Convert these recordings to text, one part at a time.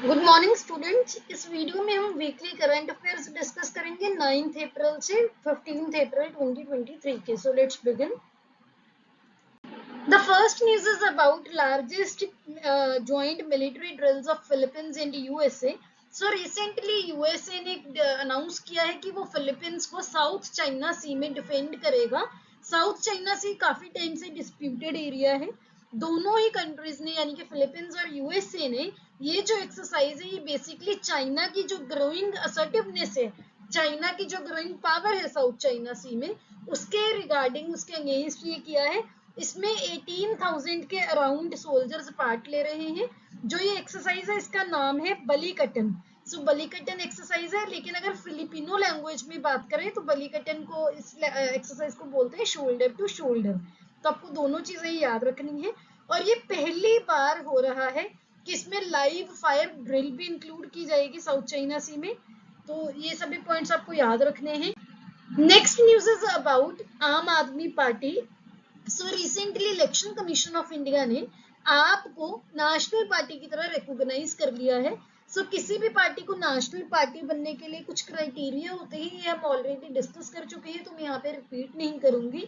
Good morning students. इस video में हम वीकली करंट अफेयर्स डिस्कस करेंगे 9th अप्रैल से 15th अप्रैल 2023 के। So let's begin. The first news is about largest joint military drills of Philippines and USA. So recently USA ने announce किया है कि वो फिलीपींस को साउथ चाइना सी में डिफेंड करेगा। साउथ चाइना सी काफी टाइम से डिस्प्यूटेड एरिया है। दोनों ही कंट्रीज ने यानी कि फिलीपींस और यूएसए ने ये जो एक्सरसाइज है ये बेसिकली चाइना की जो ग्रोइंग असर्टिवनेस है, चाइना की जो ग्रोइंग पावर है साउथ चाइना सी में, उसके रिगार्डिंग उसके अगेंस्ट ये किया है। इसमें 18,000 के अराउंड सोल्जर्स पार्ट ले रहे हैं। जो ये एक्सरसाइज है इसका नाम है बलिकटन। सो बलिकटन एक्सरसाइज है, लेकिन अगर फिलिपिनो लैंग्वेज में बात करें तो बलिकटन को इस एक्सरसाइज को बोलते हैं शोल्डर टू शोल्डर। तो आपको दोनों चीजें याद रखनी है। और ये पहली बार हो रहा है कि इसमें लाइव फायर ड्रिल भी इंक्लूड की जाएगी साउथ चाइना सी में। तो ये सभी पॉइंट्स आपको याद रखने हैं। नेक्स्ट न्यूज इज अबाउट आम आदमी party. So recently election commission of India ने आपको नेशनल पार्टी की तरह रिकॉग्नाइज कर लिया है। सो किसी भी पार्टी को नेशनल पार्टी बनने के लिए कुछ क्राइटेरिया होते हैं, ये हम ऑलरेडी डिस्कस कर चुके हैं, तो मैं यहाँ पे रिपीट नहीं करूंगी।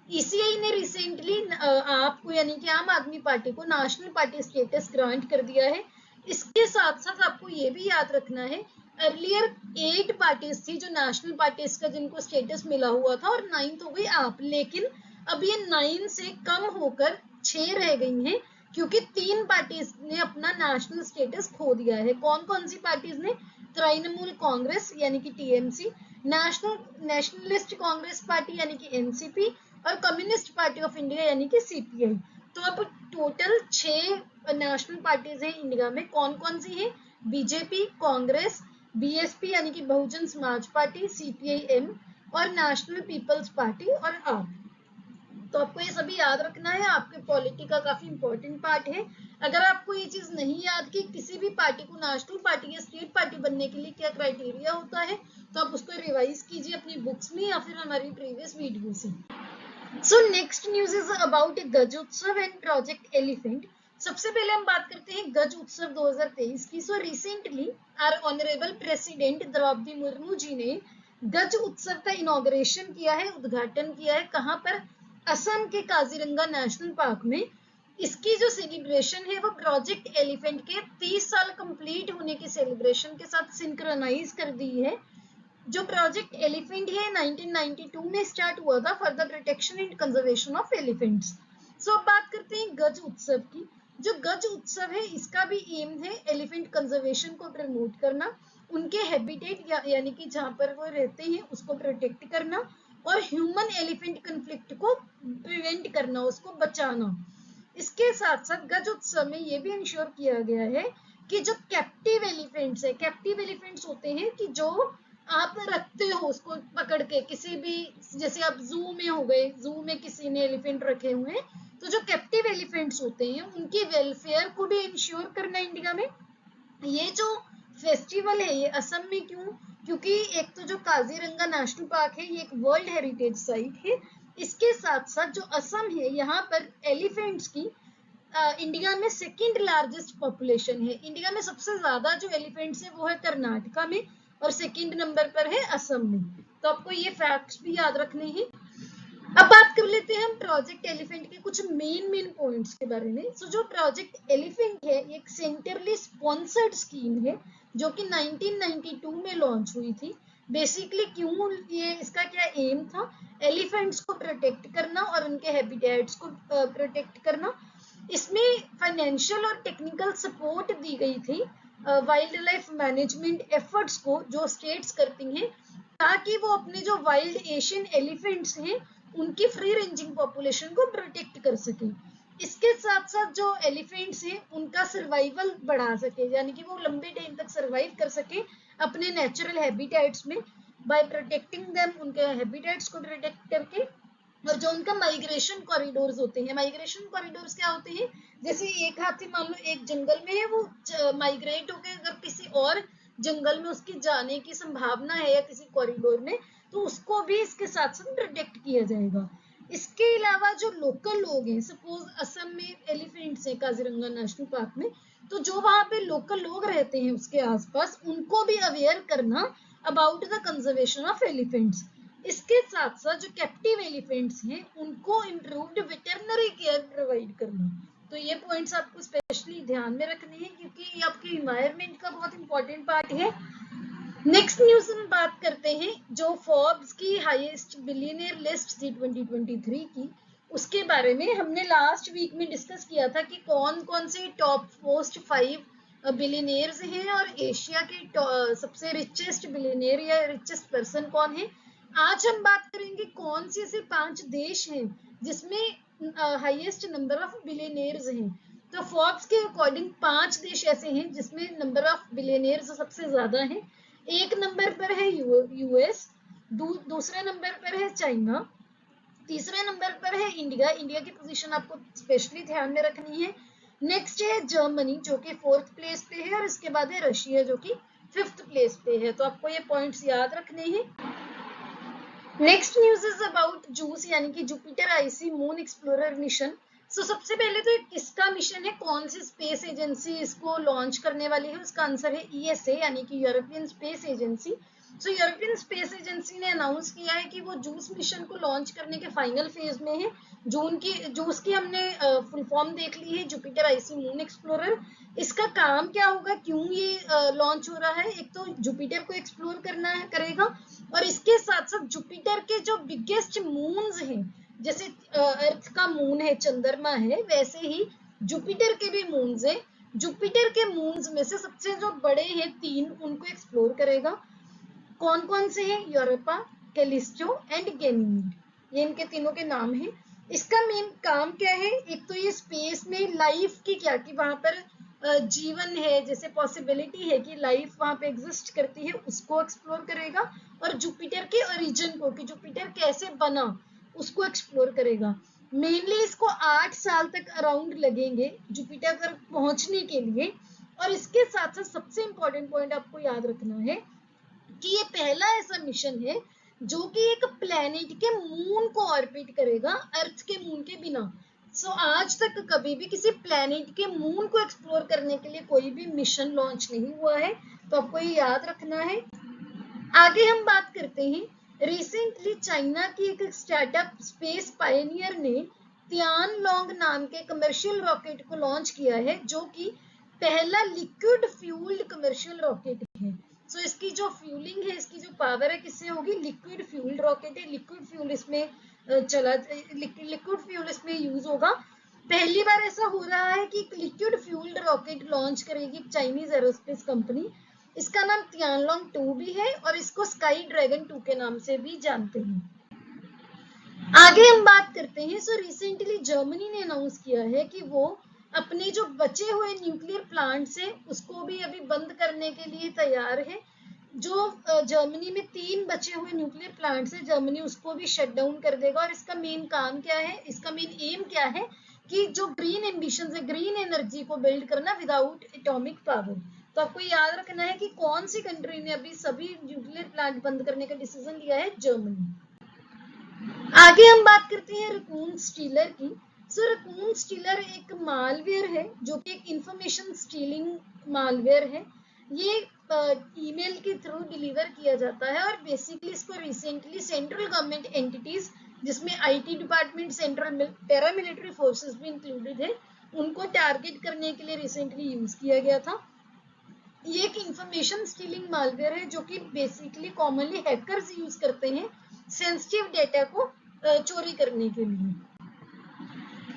ईसीआई ने रिसेंटली आपको यानी कि आम आदमी पार्टी को नेशनल पार्टी स्टेटस ग्रांट कर दिया है। इसके साथ साथ आपको ये भी याद रखना है, अर्लियर 8 पार्टीज थी जो नेशनल पार्टीज का जिनको स्टेटस मिला हुआ था, और 9th हो गई आप। लेकिन अब ये 9 से कम होकर 6 रह गई हैं, क्योंकि 3 पार्टीज ने अपना नेशनल स्टेटस खो दिया है। कौन कौन सी पार्टीज ने? तृणमूल कांग्रेस यानी कि टीएमसी, नेशनलिस्ट कांग्रेस पार्टी यानी कि एनसीपी, और कम्युनिस्ट पार्टी ऑफ इंडिया यानी कि सीपीआई। तो अब टोटल 6 नेशनल पार्टीज हैं इंडिया में। कौन कौन सी है? बीजेपी, कांग्रेस, बीएसपी यानी कि बहुजन समाज पार्टी, सीपीआई-एम, और नेशनल पीपल्स पार्टी और आप। तो आपको ये सभी याद रखना है, आपके पॉलिटी का काफी इंपॉर्टेंट पार्ट है। अगर आपको ये चीज नहीं याद कि किसी भी पार्टी को नेशनल पार्टी या स्टेट पार्टी बनने के लिए क्या क्राइटेरिया होता है, तो आप उसको रिवाइज कीजिए अपनी बुक्स में या फिर हमारी प्रीवियस वीडियो से। So next news is about गज उत्सव एंड प्रोजेक्ट एलिफेंट। सबसे पहले हम बात करते हैं गज उत्सव 2023 की। So recently our honourable president Droupadi Murmu ji ने गज उत्सव का इनॉग्रेशन किया है, उद्घाटन किया है। कहाँ पर? असम के काजीरंगा नेशनल पार्क में। इसकी जो सेलिब्रेशन है वो प्रोजेक्ट एलिफेंट के 30 साल कंप्लीट होने के सेलिब्रेशन के साथ सिंक्रोनाइज कर दी है। जो प्रोजेक्ट एलिफेंट है 1992 में स्टार्ट हुआ था for the protection and conservation of elephants. So अब बात करते हैं गज उत्सव की। जो गज उत्सव है इसका भी एम है एलिफेंट कंजर्वेशन को प्रमोट करना, उनके हैबिटेट यानी कि जहां पर वो रहते हैं उसको प्रोटेक्ट करना, और ह्यूमन एलिफेंट कन्फ्लिक्ट को प्रिवेंट करना, उसको बचाना। इसके साथ साथ गज उत्सव में ये भी इंश्योर किया गया है कि जो कैप्टिव एलिफेंट्स है, कैप्टिव एलिफेंट्स होते हैं कि जो आप रखते हो उसको पकड़ के किसी भी, जैसे आप जू में हो गए, जू में किसी ने एलिफेंट रखे हुए हैं, तो जो कैप्टिव एलिफेंट्स होते हैं उनकी वेलफेयर को भी इंश्योर करना इंडिया में। ये जो फेस्टिवल है ये असम में क्यों? क्योंकि एक तो जो काजीरंगा नेशनल पार्क है ये एक वर्ल्ड हेरिटेज साइट है। इसके साथ साथ जो असम है यहाँ पर एलिफेंट्स की इंडिया में सेकंड लार्जेस्ट पॉपुलेशन है। इंडिया में सबसे ज्यादा जो एलिफेंट्स है वो है कर्नाटका में, और सेकंड नंबर पर है असम में। तो आपको ये फैक्ट्स भी याद रखने हैं। अब बात कर लेते हैं हम प्रोजेक्ट एलिफेंट के कुछ मेन पॉइंट्स के बारे में। सो जो प्रोजेक्ट एलिफेंट है ये एक सेंट्रली स्पॉन्सर्ड स्कीम है जो कि 1992 में लॉन्च हुई थी। बेसिकली क्यों ये, इसका क्या एम था? एलिफेंट्स को प्रोटेक्ट करना और उनके हैबिटेट्स को प्रोटेक्ट करना। इसमें फाइनेंशियल और टेक्निकल सपोर्ट दी गई थी वाइल्ड लाइफ मैनेजमेंट एफर्ट्स को जो स्टेट्स करती हैं, ताकि वो अपने जो वाइल्ड एशियन एलिफेंट्स हैं उनकी फ्री रेंजिंग पॉपुलेशन को प्रोटेक्ट कर सके। इसके साथ साथ जो एलिफेंट्स हैं उनका सर्वाइवल बढ़ा सके, यानी कि वो लंबे टाइम तक सर्वाइव कर सके अपने नेचुरल हैबिटेट्स में, बाय प्रोटेक्टिंग देम, उनके हैबिटेट्स को प्रोटेक्ट करके। और जो उनका माइग्रेशन कॉरिडोर्स होते हैं, माइग्रेशन कॉरिडोर्स क्या होते हैं? जैसे एक हाथी मान लो एक जंगल में है, वो माइग्रेट होकर अगर किसी और जंगल में उसकी जाने की संभावना है या किसी कॉरिडोर में, तो उसको भी इसके साथ साथ प्रोटेक्ट किया जाएगा। इसके अलावा जो लोकल लोग हैं, सपोज असम में एलिफेंट्स हैं काजीरंगा नेशनल पार्क में, तो जो वहां पे लोकल लोग रहते हैं उसके आसपास, उनको भी अवेयर करना about the conservation of elephants. इसके साथ साथ जो कैप्टिव एलिफेंट्स हैं उनको इम्प्रूव्ड वेटरनरी केयर प्रोवाइड करना। तो ये पॉइंट्स आपको स्पेशली ध्यान में रखने हैं क्योंकि ये आपके इन्वायरमेंट का बहुत इंपॉर्टेंट पार्ट है। नेक्स्ट न्यूज हम बात करते हैं जो फोर्ब्स की हाईएस्ट बिलियनियर लिस्ट थी 2023 की, उसके बारे में हमने लास्ट वीक में डिस्कस किया था कि कौन कौन से टॉप मोस्ट 5 बिलियनियर्स हैं और एशिया के सबसे रिचेस्ट बिलियनियर या रिचेस्ट पर्सन कौन है। आज हम बात करेंगे कौन से ऐसे 5 देश हैं जिसमें हाईएस्ट नंबर ऑफ बिलियनियर्स हैं। तो फोर्ब्स के अकॉर्डिंग 5 देश ऐसे हैं जिसमें नंबर ऑफ बिलियनियर्स सबसे ज्यादा है। एक नंबर पर है यूएस, दूसरे नंबर पर है चाइना, तीसरे नंबर पर है इंडिया, इंडिया की पोजीशन आपको स्पेशली ध्यान में रखनी है। नेक्स्ट है जर्मनी जो कि 4th प्लेस पे है और इसके बाद है रशिया जो कि 5th प्लेस पे है। तो आपको ये पॉइंट्स याद रखने हैं। Next news is about JUICE यानी कि Jupiter icy moon explorer mission. So सबसे पहले तो किसका मिशन है, कौन सी स्पेस एजेंसी इसको लॉन्च करने वाली है, उसका आंसर है ईएसए यानी कि European space agency. So European space agency ने अनाउंस किया है कि वो जूस मिशन को लॉन्च करने के फाइनल फेज में है। जूस की हमने फुल फॉर्म देख ली है, जुपिटर आईसी मून एक्सप्लोरर। इसका काम क्या होगा, क्यों ये लॉन्च हो रहा है, एक तो जुपिटर को एक्सप्लोर करेगा और इसके साथ साथ जुपिटर के जो बिगेस्ट मून्स हैं, जैसे अर्थ का मून है, चंद्रमा है, वैसे ही जुपिटर के भी मून्स हैं। जुपिटर के मून्स में से सबसे जो बड़े हैं 3, उनको एक्सप्लोर करेगा। कौन कौन से हैं, यूरोपा, कैलिस्टो एंड गैनीमीड, ये इनके तीनों के नाम हैं। इसका मेन काम क्या है, एक तो ये स्पेस में लाइफ की क्या कि वहां पर जीवन है, जैसे पॉसिबिलिटी है कि लाइफ वहां पे एग्जिस्ट करती है, उसको एक्सप्लोर करेगा। और जुपिटर के ओरिजिन को कि जुपिटर कैसे बना उसको एक्सप्लोर करेगा। मेनली इसको 8 साल तक अराउंड लगेंगे जुपिटर पर पहुंचने के लिए। और इसके साथ साथ सबसे इंपॉर्टेंट पॉइंट आपको याद रखना है कि ये पहला ऐसा मिशन है जो कि एक प्लेनेट के मून को ऑर्बिट करेगा अर्थ के मून के बिना। सो आज तक कभी भी किसी प्लेनेट के मून को एक्सप्लोर करने के लिए कोई भी मिशन लॉन्च नहीं हुआ है, तो आपको ये याद रखना है। आगे हम बात करते हैं रिसेंटली चाइना की एक स्टार्टअप स्पेस पायनियर ने तियानलोंग नाम के कमर्शियल रॉकेट को लॉन्च किया है जो कि पहला लिक्विड फ्यूल्ड कमर्शियल रॉकेट है। सो इसकी जो फ्यूलिंग है, इसकी जो पावर है, किससे होगी, लिक्विड फ्यूल्ड रॉकेट है। लिक्विड फ्यूल इसमें लिक्विड फ्यूल इसमें यूज होगा। पहली बार ऐसा हो रहा है कि लिक्विड फ्यूल्ड रॉकेट लॉन्च करेगी चाइनीज एरोस्पेस कंपनी। इसका नाम तियानलोंग 2 भी है और इसको स्काई ड्रैगन 2 के नाम से भी जानते हैं। आगे हम बात करते हैं। सो रिसेंटली जर्मनी ने अनाउंस किया है कि वो अपने जो बचे हुए न्यूक्लियर प्लांट्स हैं उसको भी अभी बंद करने के लिए तैयार है। जो जर्मनी में 3 बचे हुए न्यूक्लियर प्लांट्स है, जर्मनी उसको भी शट डाउन कर देगा। और इसका मेन काम क्या है, इसका मेन एम क्या है कि जो ग्रीन एम्बिशंस है, ग्रीन एनर्जी को बिल्ड करना विदाउट एटॉमिक पावर। तो आपको याद रखना है कि कौन सी कंट्री ने अभी सभी न्यूक्लियर प्लांट बंद करने का डिसीजन लिया है, जर्मनी। आगे हम बात करते हैं रकून स्टीलर की। सो रकून स्टीलर एक मालवेयर है जो कि एक इंफॉर्मेशन स्टीलिंग मालवेयर है। ये ईमेल के थ्रू डिलीवर किया जाता है और बेसिकली इसको रिसेंटली सेंट्रल गवर्नमेंट एंटिटीज जिसमें IT department, central paramilitary forces भी इंक्लूडेड है, उनको टारगेट करने के लिए रिसेंटली यूज किया गया था। ये एक इंफॉर्मेशन स्टीलिंग मालवेयर है जो कि बेसिकली कॉमनली हैकर्स यूज करते हैं सेंसिटिव डेटा को चोरी करने के लिए।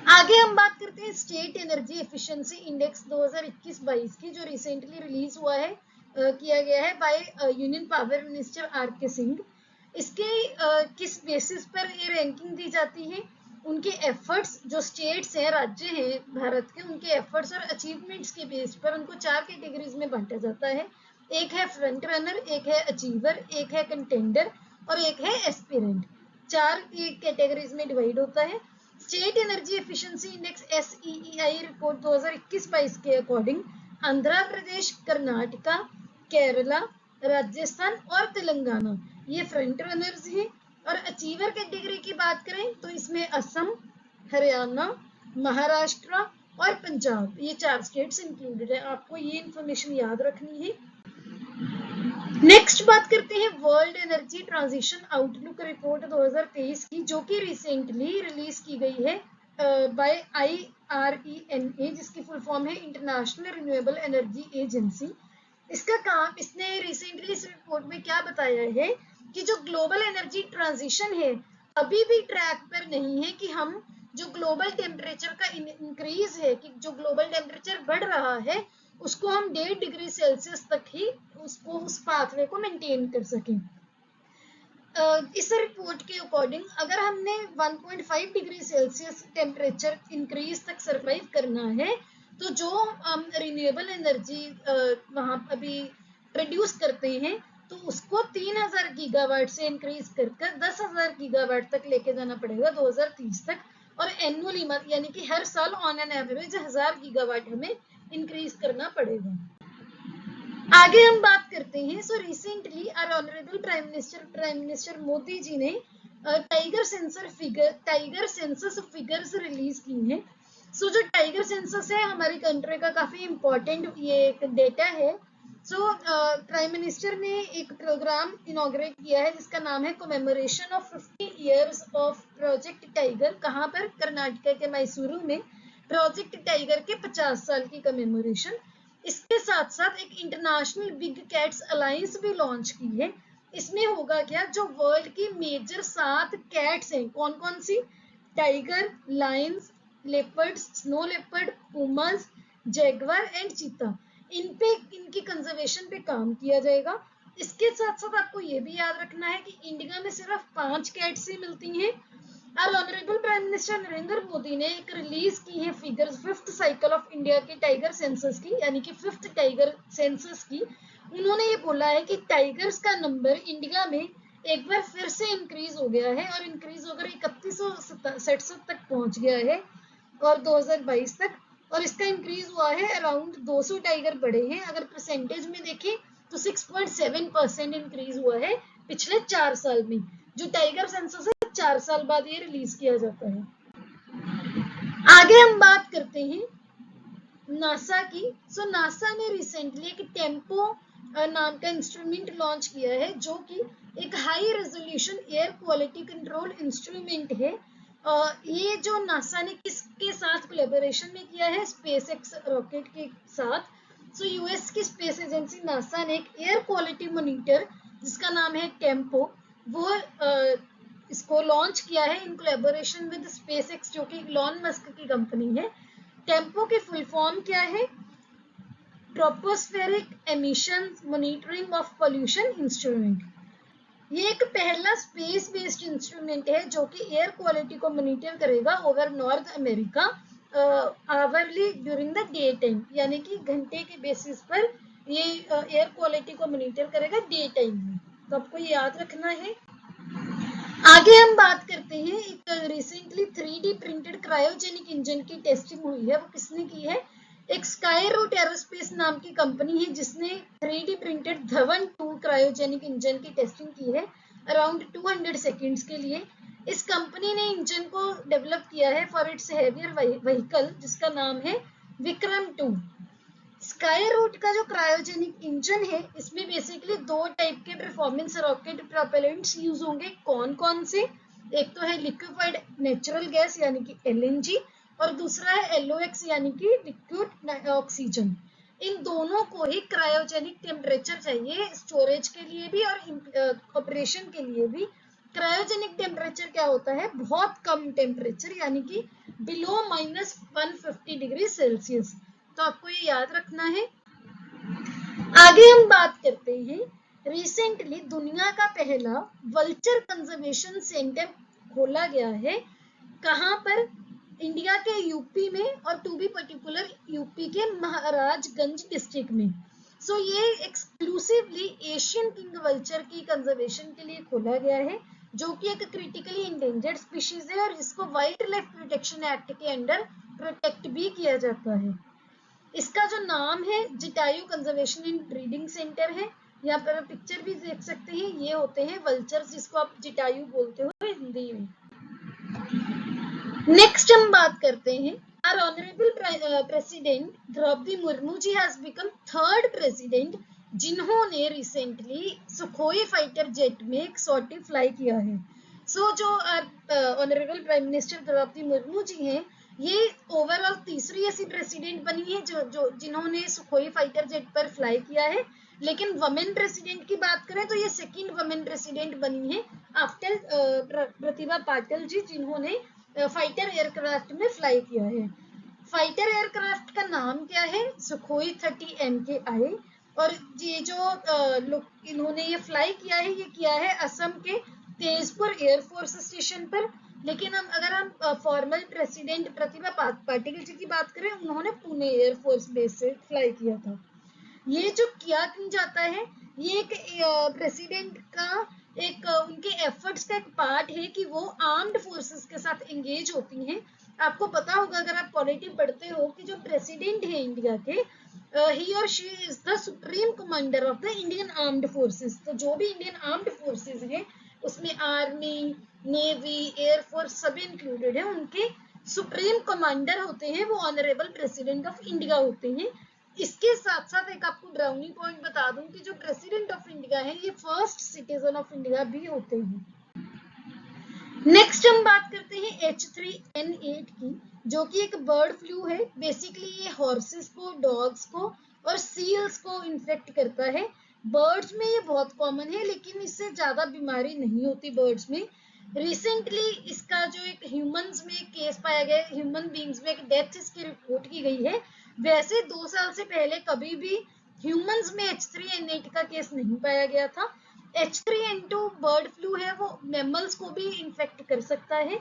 आगे हम बात करते हैं स्टेट एनर्जी एफिशिएंसी इंडेक्स 2021-22 की, जो रिसेंटली रिलीज हुआ है, किया गया है by union power minister R K Singh. इसके किस बेसिस पर ये रैंकिंग दी जाती है, उनके एफर्ट्स, जो स्टेट्स हैं, राज्य हैं भारत के, उनके एफर्ट्स और अचीवमेंट्स के बेस पर उनको 4 कैटेगरीज में बांटा जाता है। एक है फ्रंट रनर, एक है अचीवर, एक है कंटेंडर और एक है एस्पिरेंट। 4 कैटेगरीज में डिवाइड होता है। State energy efficiency index SEEI report 2021-22 के अकॉर्डिंग आंध्र प्रदेश, कर्नाटका, केरला, राजस्थान और तेलंगाना ये फ्रंट रनर्स हैं। और अचीवर कैटेगरी की बात करें तो इसमें असम, हरियाणा, महाराष्ट्र, और पंजाब, ये 4 स्टेट्स इंक्लूडेड है। आपको ये इंफॉर्मेशन याद रखनी है। नेक्स्ट बात करते हैं world energy transition outlook report 2023 की, जो कि रिसेंटली रिलीज की गई है बाय IRENA, जिसकी फुल फॉर्म है इंटरनेशनल रिन्यूएबल एनर्जी एजेंसी। इसका काम, इसने रिसेंटली इस रिपोर्ट में क्या बताया है कि जो ग्लोबल एनर्जी ट्रांजिशन है अभी भी ट्रैक पर नहीं है, कि हम जो ग्लोबल टेम्परेचर का इंक्रीज है, कि जो ग्लोबल टेम्परेचर बढ़ रहा है उसको हम 1.5 डिग्री सेल्सियस तक ही उस पाथवे को मेंटेन कर सकें। इस रिपोर्ट के अकॉर्डिंग अगर हमने 1.5 डिग्री सेल्सियस टेम्परेचर इंक्रीज तक सरवाइव करना है, तो जो हम रिन्यूएबल एनर्जी वहां अभी प्रोड्यूस करते हैं तो उसको 3000 गीगावाट से इंक्रीज कर 10,000 गीगावाट तक लेके जाना पड़ेगा 2030 तक, और एनुअली यानी कि हर साल ऑन एन एवरेज 1000 गीगावाट हमें इंक्रीज करना पड़ेगा। आगे हम बात करते हैं। So recently our honourable prime minister Modi ji ने टाइगर सेंसस फिगर्स रिलीज की हैं। सो जो टाइगर सेंसस है हमारी कंट्री का काफी इंपॉर्टेंट ये एक डेटा है। सो प्राइम मिनिस्टर ने एक प्रोग्राम इनॉग्रेट किया है जिसका नाम है commemoration of 50 years of project tiger. कहाँ पर? कर्नाटक के मैसूरू में प्रोजेक्ट टाइगर के 50 साल की कमेमोरेशन। इसके साथ साथ एक इंटरनेशनल बिग कैट्स अलायंस भी लॉन्च की है। इसमें होगा क्या, जो वर्ल्ड की मेजर 7 कैट्स हैं, कौन कौन सी? Tiger, lions, leopards, snow leopard, pumas, jaguar and cheetah, इनकी कंजर्वेशन पे काम किया जाएगा। इसके साथ साथ आपको ये भी याद रखना है कि इंडिया में सिर्फ 5 कैट्स ही मिलती हैं। और honourable prime minister Narendra Modi ने एक रिलीज की है figures 5th cycle of India के टाइगर सेंसस की, यानी कि 5th टाइगर सेंसस की। उन्होंने ये बोला है कि टाइगर्स का नंबर इंडिया में एक बार फिर से इंक्रीज हो गया है, और इंक्रीज होकर 3167 तक पहुंच गया है और 2022 तक, और इसका इंक्रीज हुआ है अराउंड 200 टाइगर बढ़े हैं। अगर परसेंटेज में देखें तो 6.7% इंक्रीज हुआ है पिछले 4 साल में। जो टाइगर सेंसस है 4 साल बाद ये रिलीज किया जाता है। आगे हम बात करते हैं नासा की। सो नासा ने रिसेंटली एक टेम्पो नाम का इंस्ट्रूमेंट लॉन्च किया है, जो कि एक high resolution air quality control instrument है। ये जो नासा ने किसके साथ कोलैबोरेशन में किया है? स्पेसएक्स रॉकेट के साथ। सो यूएस की स्पेस एजेंसी नासा ने एक एयर क्वालिटी मॉनिटर जिसका नाम है टेम्पो, वो इसको लॉन्च किया है इन कोलैबोरेशन विद स्पेसएक्स, जो कि इलॉन मस्क की कंपनी है। टेम्पो की फुल फॉर्म क्या है? Tropospheric emission monitoring of pollution instrument. ये एक पहला स्पेस बेस्ड इंस्ट्रूमेंट है जो कि एयर क्वालिटी को मॉनिटर करेगा over north America hourly during the day time, यानी कि घंटे के बेसिस पर ये एयर क्वालिटी को मॉनिटर करेगा डे टाइम में। तो आपको ये याद रखना है। आगे हम बात करते हैं, एक recently 3D printed cryogenic engine की टेस्टिंग हुई है। वो किसने की है? एक स्काई रूट एरोस्पेस नाम की कंपनी है जिसने 3D printed Dhawan 2 cryogenic engine की टेस्टिंग की है अराउंड 200 सेकेंड्स के लिए। इस कंपनी ने इंजन को डेवलप किया है फॉर इट्स हेवियर व्हीकल जिसका नाम है विक्रम 2। स्काई रूट का जो क्रायोजेनिक इंजन है इसमें बेसिकली 2 टाइप के परफॉर्मेंस रॉकेट प्रोपेलेंट्स यूज होंगे। कौन कौन से? एक तो है लिक्विफाइड नेचुरल गैस यानी कि LNG, और दूसरा है LOX यानी कि लिक्विड ऑक्सीजन। इन दोनों को ही क्रायोजेनिक टेम्परेचर चाहिए, स्टोरेज के लिए भी और ऑपरेशन के लिए भी। क्रायोजेनिक टेम्परेचर क्या होता है? बहुत कम टेम्परेचर, यानी कि बिलो -150 डिग्री सेल्सियस। तो आपको ये याद रखना है। आगे हम बात करते हैं, रिसेंटली दुनिया का पहला वल्चर कंजर्वेशन सेंटर खोला गया है। कहां पर? इंडिया के यूपी में, और टू बी पर्टिकुलर यूपी के महाराजगंज डिस्ट्रिक्ट में। सो ये एक्सक्लूसिवली एशियन किंग वल्चर की कंजर्वेशन के लिए खोला गया है, जो कि एक क्रिटिकली इंडेंजर्ड स्पीशीज है और जिसको वाइल्ड लाइफ प्रोटेक्शन एक्ट के अंडर प्रोटेक्ट भी किया जाता है। इसका जो नाम है Jatayu conservation and breeding centre है। यहाँ पर पिक्चर भी देख सकते हैं, ये होते हैं वल्चर्स जिसको आप जटायु बोलते हो हिंदी में। नेक्स्ट हम बात करते हैं Our honorable president Droupadi Murmu ji has become third president जिन्होंने recently सुखोई फाइटर जेट में एक सॉर्टी फ्लाई किया है. So जो honourable prime minister Droupadi Murmu ji हैं, ये ओवरऑल तीसरी ऐसी प्रेसिडेंट बनी है जो जिन्होंने सुखोई फाइटर जेट पर फ्लाई किया है. लेकिन वमेन प्रेसिडेंट की बात करें तो ये सेकंड वमेन प्रेसिडेंट बनी है आफ्टर प्रतिभा पाटिल जी, जिन्होंने फाइटर एयरक्राफ्ट में फ्लाई किया है. फाइटर एयरक्राफ्ट का नाम क्या है? Sukhoi 30 MKI. और ये जो इन्होंने ये फ्लाई किया है, ये किया है असम के तेजपुर एयरफोर्स स्टेशन पर. लेकिन अगर हम फॉर्मल प्रेसिडेंट प्रतिभा पाटिल जी की बात करें, उन्होंने पुणे एयरफोर्स बेस से फ्लाई किया था. ये जो किया क्यों जाता है, ये एक प्रेसिडेंट का एक उनके एफर्ट्स का एक पार्ट है कि वो आर्म्ड फोर्सेस के साथ एंगेज होती हैं. आपको पता होगा अगर आप पॉलिटी पढ़ते हो कि जो प्रेसिडेंट है इंडिया के, ही और she is the supreme commander of the Indian armed forces. तो जो भी इंडियन आर्म्ड फोर्सेस हैं उसमें आर्मी, नेवी, एयरफोर्स सभी इंक्लूडेड है. उनके सुप्रीम कमांडर होते हैं वो ऑनरेबल प्रेसिडेंट ऑफ इंडिया होते हैं. इसके साथ साथ एक आपको ब्राउनी पॉइंट बता दूं कि जो प्रेसिडेंट ऑफ इंडिया है ये फर्स्ट सिटीजन ऑफ इंडिया भी होते हैं. नेक्स्ट हम बात करते हैं H3N8 की, जो कि एक बर्ड फ्लू है. बेसिकली ये हॉर्सेस को, डॉग्स को और सील्स को इन्फेक्ट करता है. बर्ड्स में ये बहुत कॉमन है, लेकिन इससे ज्यादा बीमारी नहीं होती बर्ड्स में. रिसेंटली इसका जो एक ह्यूमंस में केस पाया गया, ह्यूमन बींग्स में एक डेथ इसकी रिपोर्ट की गई है. वैसे 2 साल से पहले कभी भी ह्यूमंस में H3N8 का केस नहीं पाया गया था. H3N2 बर्ड फ्लू है, वो मैमल्स को भी इन्फेक्ट कर सकता है.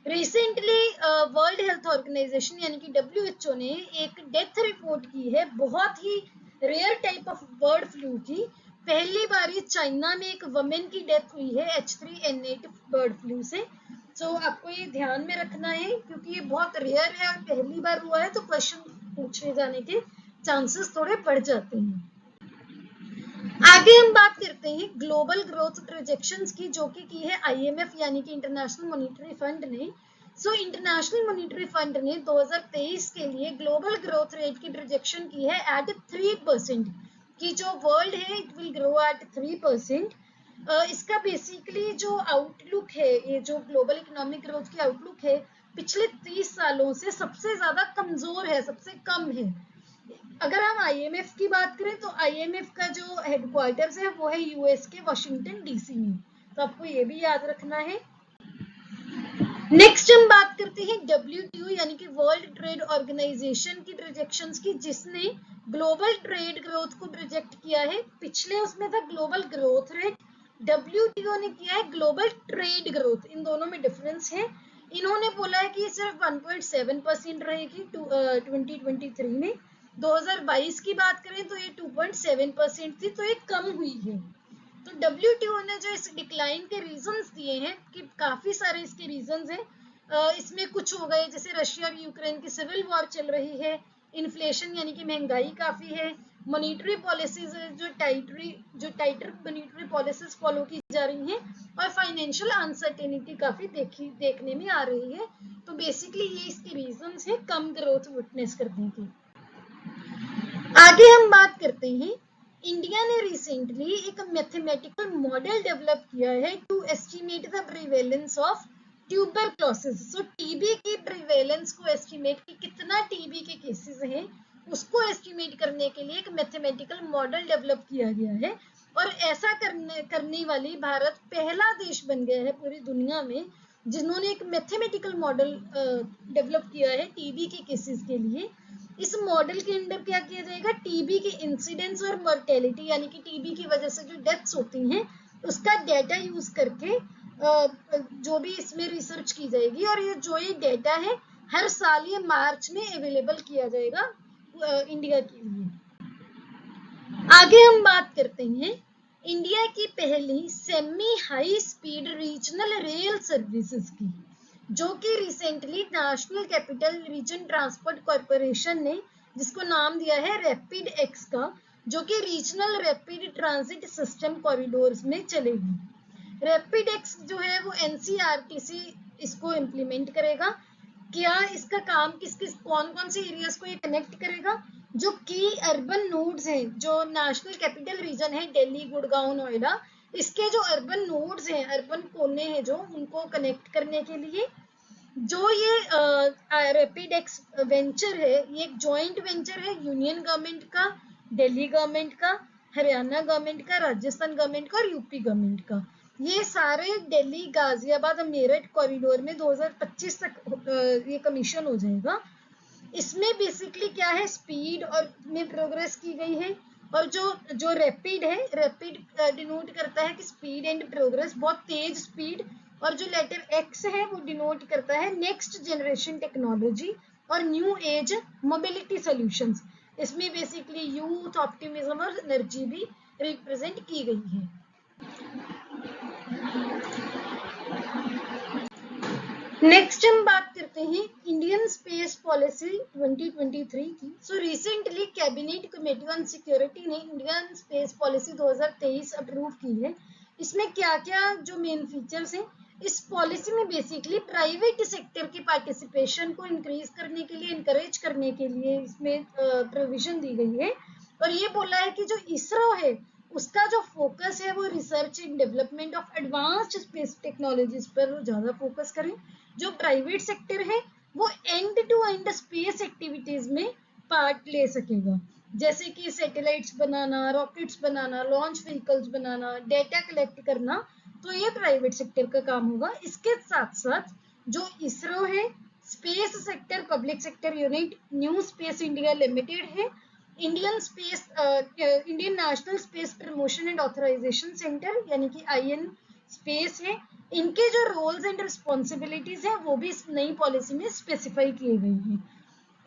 रिसेंटली वर्ल्ड हेल्थ ऑर्गेनाइजेशन यानी कि WHO ने एक डेथ रिपोर्ट की है बहुत ही rare type of bird flu की. पहली बार चाइना में एक वुमेन की डेथ हुई है H3N8 बर्ड फ्लू से. तो आपको ये ध्यान में रखना है क्योंकि ये बहुत रेयर है और पहली बार हुआ है, तो क्वेश्चन पूछे जाने के चांसेस थोड़े बढ़ जाते हैं. आगे हम बात करते हैं ग्लोबल ग्रोथ प्रोजेक्शंस की, जो की है IMF यानी कि इंटरनेशनल मॉनिटरी फंड ने. इंटरनेशनल मॉनिटरी फंड ने 2023 के लिए ग्लोबल ग्रोथ रेट की प्रोजेक्शन की है एट 3%, कि जो वर्ल्ड है इट विल ग्रो एट 3%. इसका बेसिकली जो आउटलुक है, ये जो ग्लोबल इकोनॉमिक ग्रोथ की आउटलुक है, पिछले 30 सालों से सबसे ज्यादा कमजोर है, सबसे कम है. अगर हम IMF की बात करें तो IMF का जो हेडक्वार्टर्स है वो है US के वाशिंगटन DC में. तो आपको ये भी याद रखना है. नेक्स्ट हम बात करते हैं WTO यानी कि वर्ल्ड ट्रेड ऑर्गेनाइजेशन की प्रोजेक्शंस की, जिसने ग्लोबल ट्रेड ग्रोथ को प्रोजेक्ट किया है. पिछले उसमें था ग्लोबल ग्रोथ रेट, WTO ने किया है ग्लोबल ट्रेड ग्रोथ. इन दोनों में डिफरेंस है. इन्होंने बोला है कि सिर्फ 1.7% रहेगी 2023 में. 2022 की बात करें तो ये 2.7% थी, तो ये कम हुई है. तो WTO ने जो इस डिक्लाइन के रीजंस दिए हैं, कि काफी सारे इसके रीजंस हैं. इसमें कुछ हो गए जैसे रशिया और यूक्रेन की सिविल वॉर चल रही है, इन्फ्लेशन यानी कि महंगाई काफी है, मॉनिटरी पॉलिसीज जो टाइटर मॉनिटरी पॉलिसीज फॉलो की जा रही हैं, और फाइनेंशियल अनसर्टेनिटी काफी देखने में आ रही है. तो बेसिकली ये इसके रीजंस है कम ग्रोथ विटनेस करने की. आगे हम बात करते हैं, इंडिया ने रिसेंटली एक मैथमेटिकल मॉडल डेवलप किया है to estimate the prevalence of tuberculosis. So TB की प्रिवेलेंस को एस्टिमेट की कितना टीबी के केसेस हैं उसको एस्टिमेट करने के लिए एक मैथमेटिकल मॉडल डेवलप किया गया है. और ऐसा करने वाली भारत पहला देश बन गया है पूरी दुनिया में जिन्होंने एक मैथमेटिकल मॉडल डेवलप किया है टीबी के केसेस के लिए. इस मॉडल के अंदर क्या किया जाएगा, टीबी की इंसिडेंस और मॉर्टेलिटी यानी कि टीबी की वजह से जो डेथ्स होती हैं उसका डेटा यूज करके जो भी इसमें रिसर्च की जाएगी. और ये डेटा है हर साल ये मार्च में अवेलेबल किया जाएगा इंडिया के लिए. आगे हम बात करते हैं इंडिया की पहली semi high speed regional rail services की, जो कि recently national capital region transport corporation ने जिसको नाम दिया है रैपिड एक्स का, जो कि regional rapid transit system corridors में चलेगी. रैपिड एक्स जो है वो NCRTC इसको इम्प्लीमेंट करेगा. क्या इसका काम किस किस कौन कौन से एरियाज को ये कनेक्ट करेगा? जो की अर्बन नोड्स हैं, जो नेशनल कैपिटल रीजन है दिल्ली, गुड़गांव, नोएडा, इसके जो अर्बन नोड्स हैं, अर्बन कोने हैं जो, उनको कनेक्ट करने के लिए जो ये रैपिड एक्स वेंचर है, ये एक जॉइंट वेंचर है यूनियन गवर्नमेंट का, दिल्ली गवर्नमेंट का, हरियाणा गवर्नमेंट का, राजस्थान गवर्नमेंट का और यूपी गवर्नमेंट का। ये सारे दिल्ली, गाजियाबाद और मेरठ कॉरिडोर में 2025 तक ये कमीशन हो जाएगा। इसमें बेसिकली क्या है, स्पीड और में प्रोग्रेस की गई है, और जो रैपिड है, रैपिड डिनोट करता है कि स्पीड एंड प्रोग्रेस, बहुत तेज स्पीड, और जो लेटर एक्स है वो डिनोट करता है नेक्स्ट जनरेशन टेक्नोलॉजी और न्यू एज मोबिलिटी सॉल्यूशंस। इसमें बेसिकली यूथ, ऑप्टिमिज्म और एनर्जी भी रिप्रेजेंट की गई है। नेक्स्ट हम बात करते हैं इंडियन स्पेस पॉलिसी 2023 की। So recently cabinet committee on security ने इंडियन स्पेस पॉलिसी 2023 अप्रूव की है। इसमें क्या क्या जो मेन फीचर्स हैं, इस पॉलिसी में बेसिकली प्राइवेट सेक्टर की पार्टिसिपेशन को इंक्रीज करने के लिए, इनकरेज करने के लिए इसमें प्रोविजन दी गई है। और ये बोला है कि जो इसरो है उसका जो फोकस है वो research and development of advanced space technologies पर ज्यादा फोकस करें। जो प्राइवेट सेक्टर है वो end to end space activities में पार्ट ले सकेगा, जैसे कि सैटेलाइट्स बनाना, रॉकेट्स बनाना, लॉन्च व्हीकल्स बनाना, डेटा कलेक्ट करना, तो ये प्राइवेट सेक्टर का काम होगा। इसके साथ साथ जो इसरो है, space sector public sector unit new space India limited है, Indian national space promotion and authorisation centre यानी कि IN स्पेस है, इनके जो रोल्स एंड रिस्पॉन्सिबिलिटीज हैं वो भी इस नई पॉलिसी में स्पेसिफाई किए गए हैं।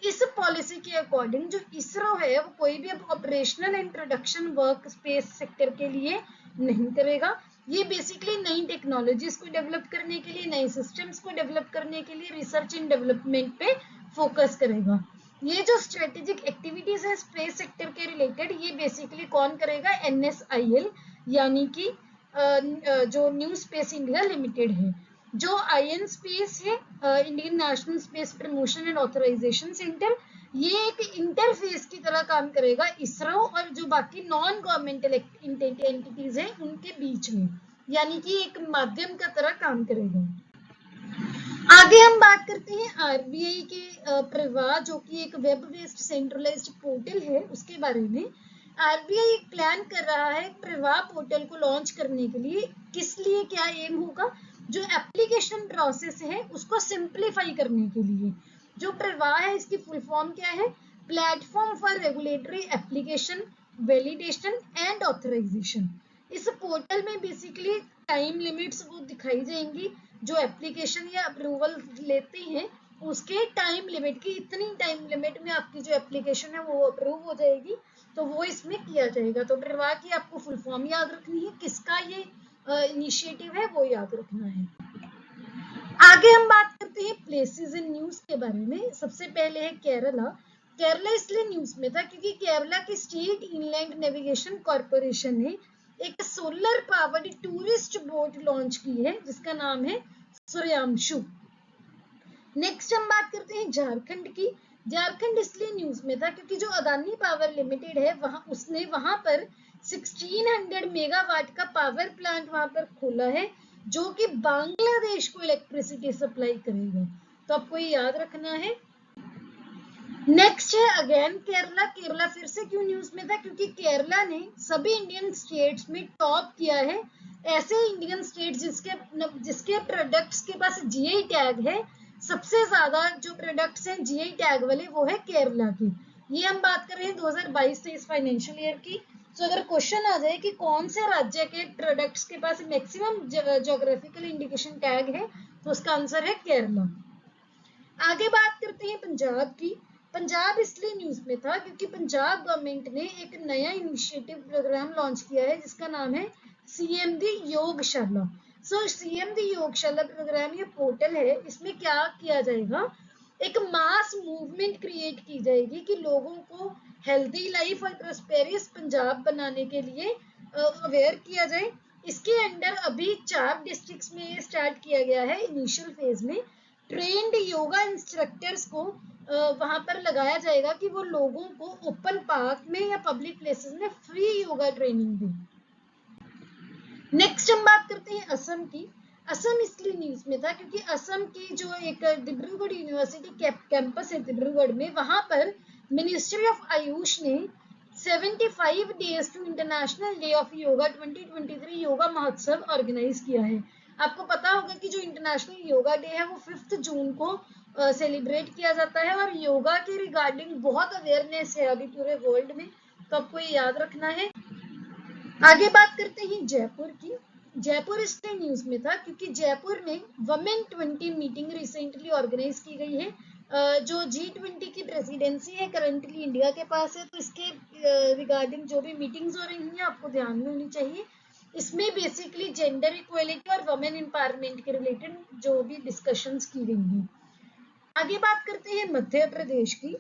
इस पॉलिसी के अकॉर्डिंग जो इसरो है वो कोई भी operational and production work space sector के लिए नहीं करेगा। ये बेसिकली नई टेक्नोलॉजीज को डेवलप करने के लिए, नए सिस्टम्स को डेवलप करने के लिए रिसर्च एंड डेवलपमेंट पे फोकस करेगा। ये जो स्ट्रेटेजिक एक्टिविटीज है स्पेस सेक्टर के रिलेटेड, ये बेसिकली कौन करेगा? NSIL यानी कि जो न्यू स्पेस इंडिया लिमिटेड है। जो IN स्पेस है, Indian national space promotion and authorisation centre, ये एक इंटरफेस की तरह काम करेगा इसरो और जो बाकी नॉन गवर्नमेंटल एंटिटीज हैं उनके बीच में, यानी कि एक माध्यम का तरह काम करेगा। आगे हम बात करते हैं RBI के प्रवाह, जो कि एक वेब बेस्ड सेंट्रलाइज्ड पोर्टल है, उसके बारे में। RBI एक प्लान कर रहा है प्रवाह पोर्टल को लॉन्च करने के लिए। किस लिए, क्या एम होगा? जो एप्लीकेशन प्रोसेस है उसको सिंप्लीफाई करने के लिए। जो प्रवाह है इसकी फुल फॉर्म क्या है? Platform for regulatory application validation and authorisation. इस पोर्टल में बेसिकली टाइम लिमिट्स वो दिखाई जाएंगी, जो एप्लीकेशन या अप्रूवल लेते हैं उसके टाइम लिमिट की, इतनी टाइम लिमिट में आपकी जो एप्लीकेशन है वो अप्रूव हो जाएगी, तो वो इसमें किया जाएगा। तो प्रवाह की आपको फुल फॉर्म याद रखनी है, किसका ये इनिशिएटिव है वो याद रखना है। आगे हम बात करते हैं प्लेसेस इन न्यूज के बारे में। सबसे पहले है केरला। केरला इसलिए न्यूज में था क्योंकि केरला की स्टेट इनलैंड नेविगेशन कॉर्पोरेशन ने एक solar powered tourist boat launch की है जिसका नाम है सूर्यांशु। नेक्स्ट हम बात करते हैं झारखंड की। झारखंड इसलिए न्यूज में था क्योंकि जो अदानी पावर लिमिटेड है वहां पर 1600 मेगावाट का पावर प्लांट वहां पर खोला है, जो कि बांग्लादेश को इलेक्ट्रिसिटी सप्लाई करेगा। तो आपको ये याद रखना है। नेक्स्ट है अगेन केरला। केरला फिर से क्यों न्यूज में था? क्योंकि केरला ने सभी इंडियन स्टेट्स में टॉप किया है। ऐसे इंडियन स्टेट जिसके प्रोडक्ट्स के पास GI टैग है, सबसे ज्यादा जो प्रोडक्ट्स हैं GI टैग वाले वो है केरला की। ये हम बात कर रहे हैं 2022-23 फाइनेंशियल ईयर की। तो अगर क्वेश्चन आ जाए कि कौन से राज्य के प्रोडक्ट्स के पास मैक्सिमम ज्योग्राफिकल इंडिकेशन टैग है, तो उसका आंसर है केरला। आगे बात करते हैं पंजाब की। पंजाब इसलिए न्यूज में था क्योंकि पंजाब गवर्नमेंट ने एक नया इनिशिएटिव प्रोग्राम लॉन्च किया है जिसका नाम है CMD योगशाला। सो CMD योगशाला प्रोग्राम ये पोर्टल है, इसमें क्या किया जाएगा? एक मास मूवमेंट क्रिएट की जाएगी कि लोगों को हेल्दी लाइफ और प्रॉस्पेरियस पंजाब बनाने के लिए अवेयर किया जाए। इसके अंडर अभी 4 डिस्ट्रिक्ट्स में ये स्टार्ट किया गया है इनिशियल फेज में। ट्रेंड योगा इंस्ट्रक्टर्स को वहां पर लगाया जाएगा कि वो लोगों को ओपन पार्क में या पब्लिक प्लेसेस में फ्री योगा ट्रेनिंग दें। नेक्स्ट हम बात करते हैं असम की। असम इसलिए न्यूज में था क्योंकि असम की जो एक डिब्रूगढ़ यूनिवर्सिटी कैंपस है डिब्रूगढ़ में, वहां पर मिनिस्ट्री ऑफ आयुष ने 75 days to international day of yoga 2023 yoga Mahotsav organise किया है। आपको पता होगा कि जो इंटरनेशनल योगा डे है वो 5 जून को सेलिब्रेट किया जाता है और योगा के रिगार्डिंग बहुत अवेयरनेस है अभी पूरे वर्ल्ड में, तो आपको ये याद रखना है। आगे बात करते हैं जयपुर की। जयपुर इसलिए न्यूज में था क्योंकि जयपुर में वमेन 20 मीटिंग रिसेंटली ऑर्गेनाइज की गई है। जो G20 की प्रेसिडेंसी है करंटली इंडिया के पास है, तो इसके रिगार्डिंग जो भी मीटिंग्स हो रही हैं आपको ध्यान में होनी चाहिए। इसमें बेसिकली जेंडर इक्वलिटी और वमेन एम्पावरमेंट के रिलेटेड जो भी डिस्कशंस की गई हैं। आगे बात करते हैं मध्य प्रदेश की।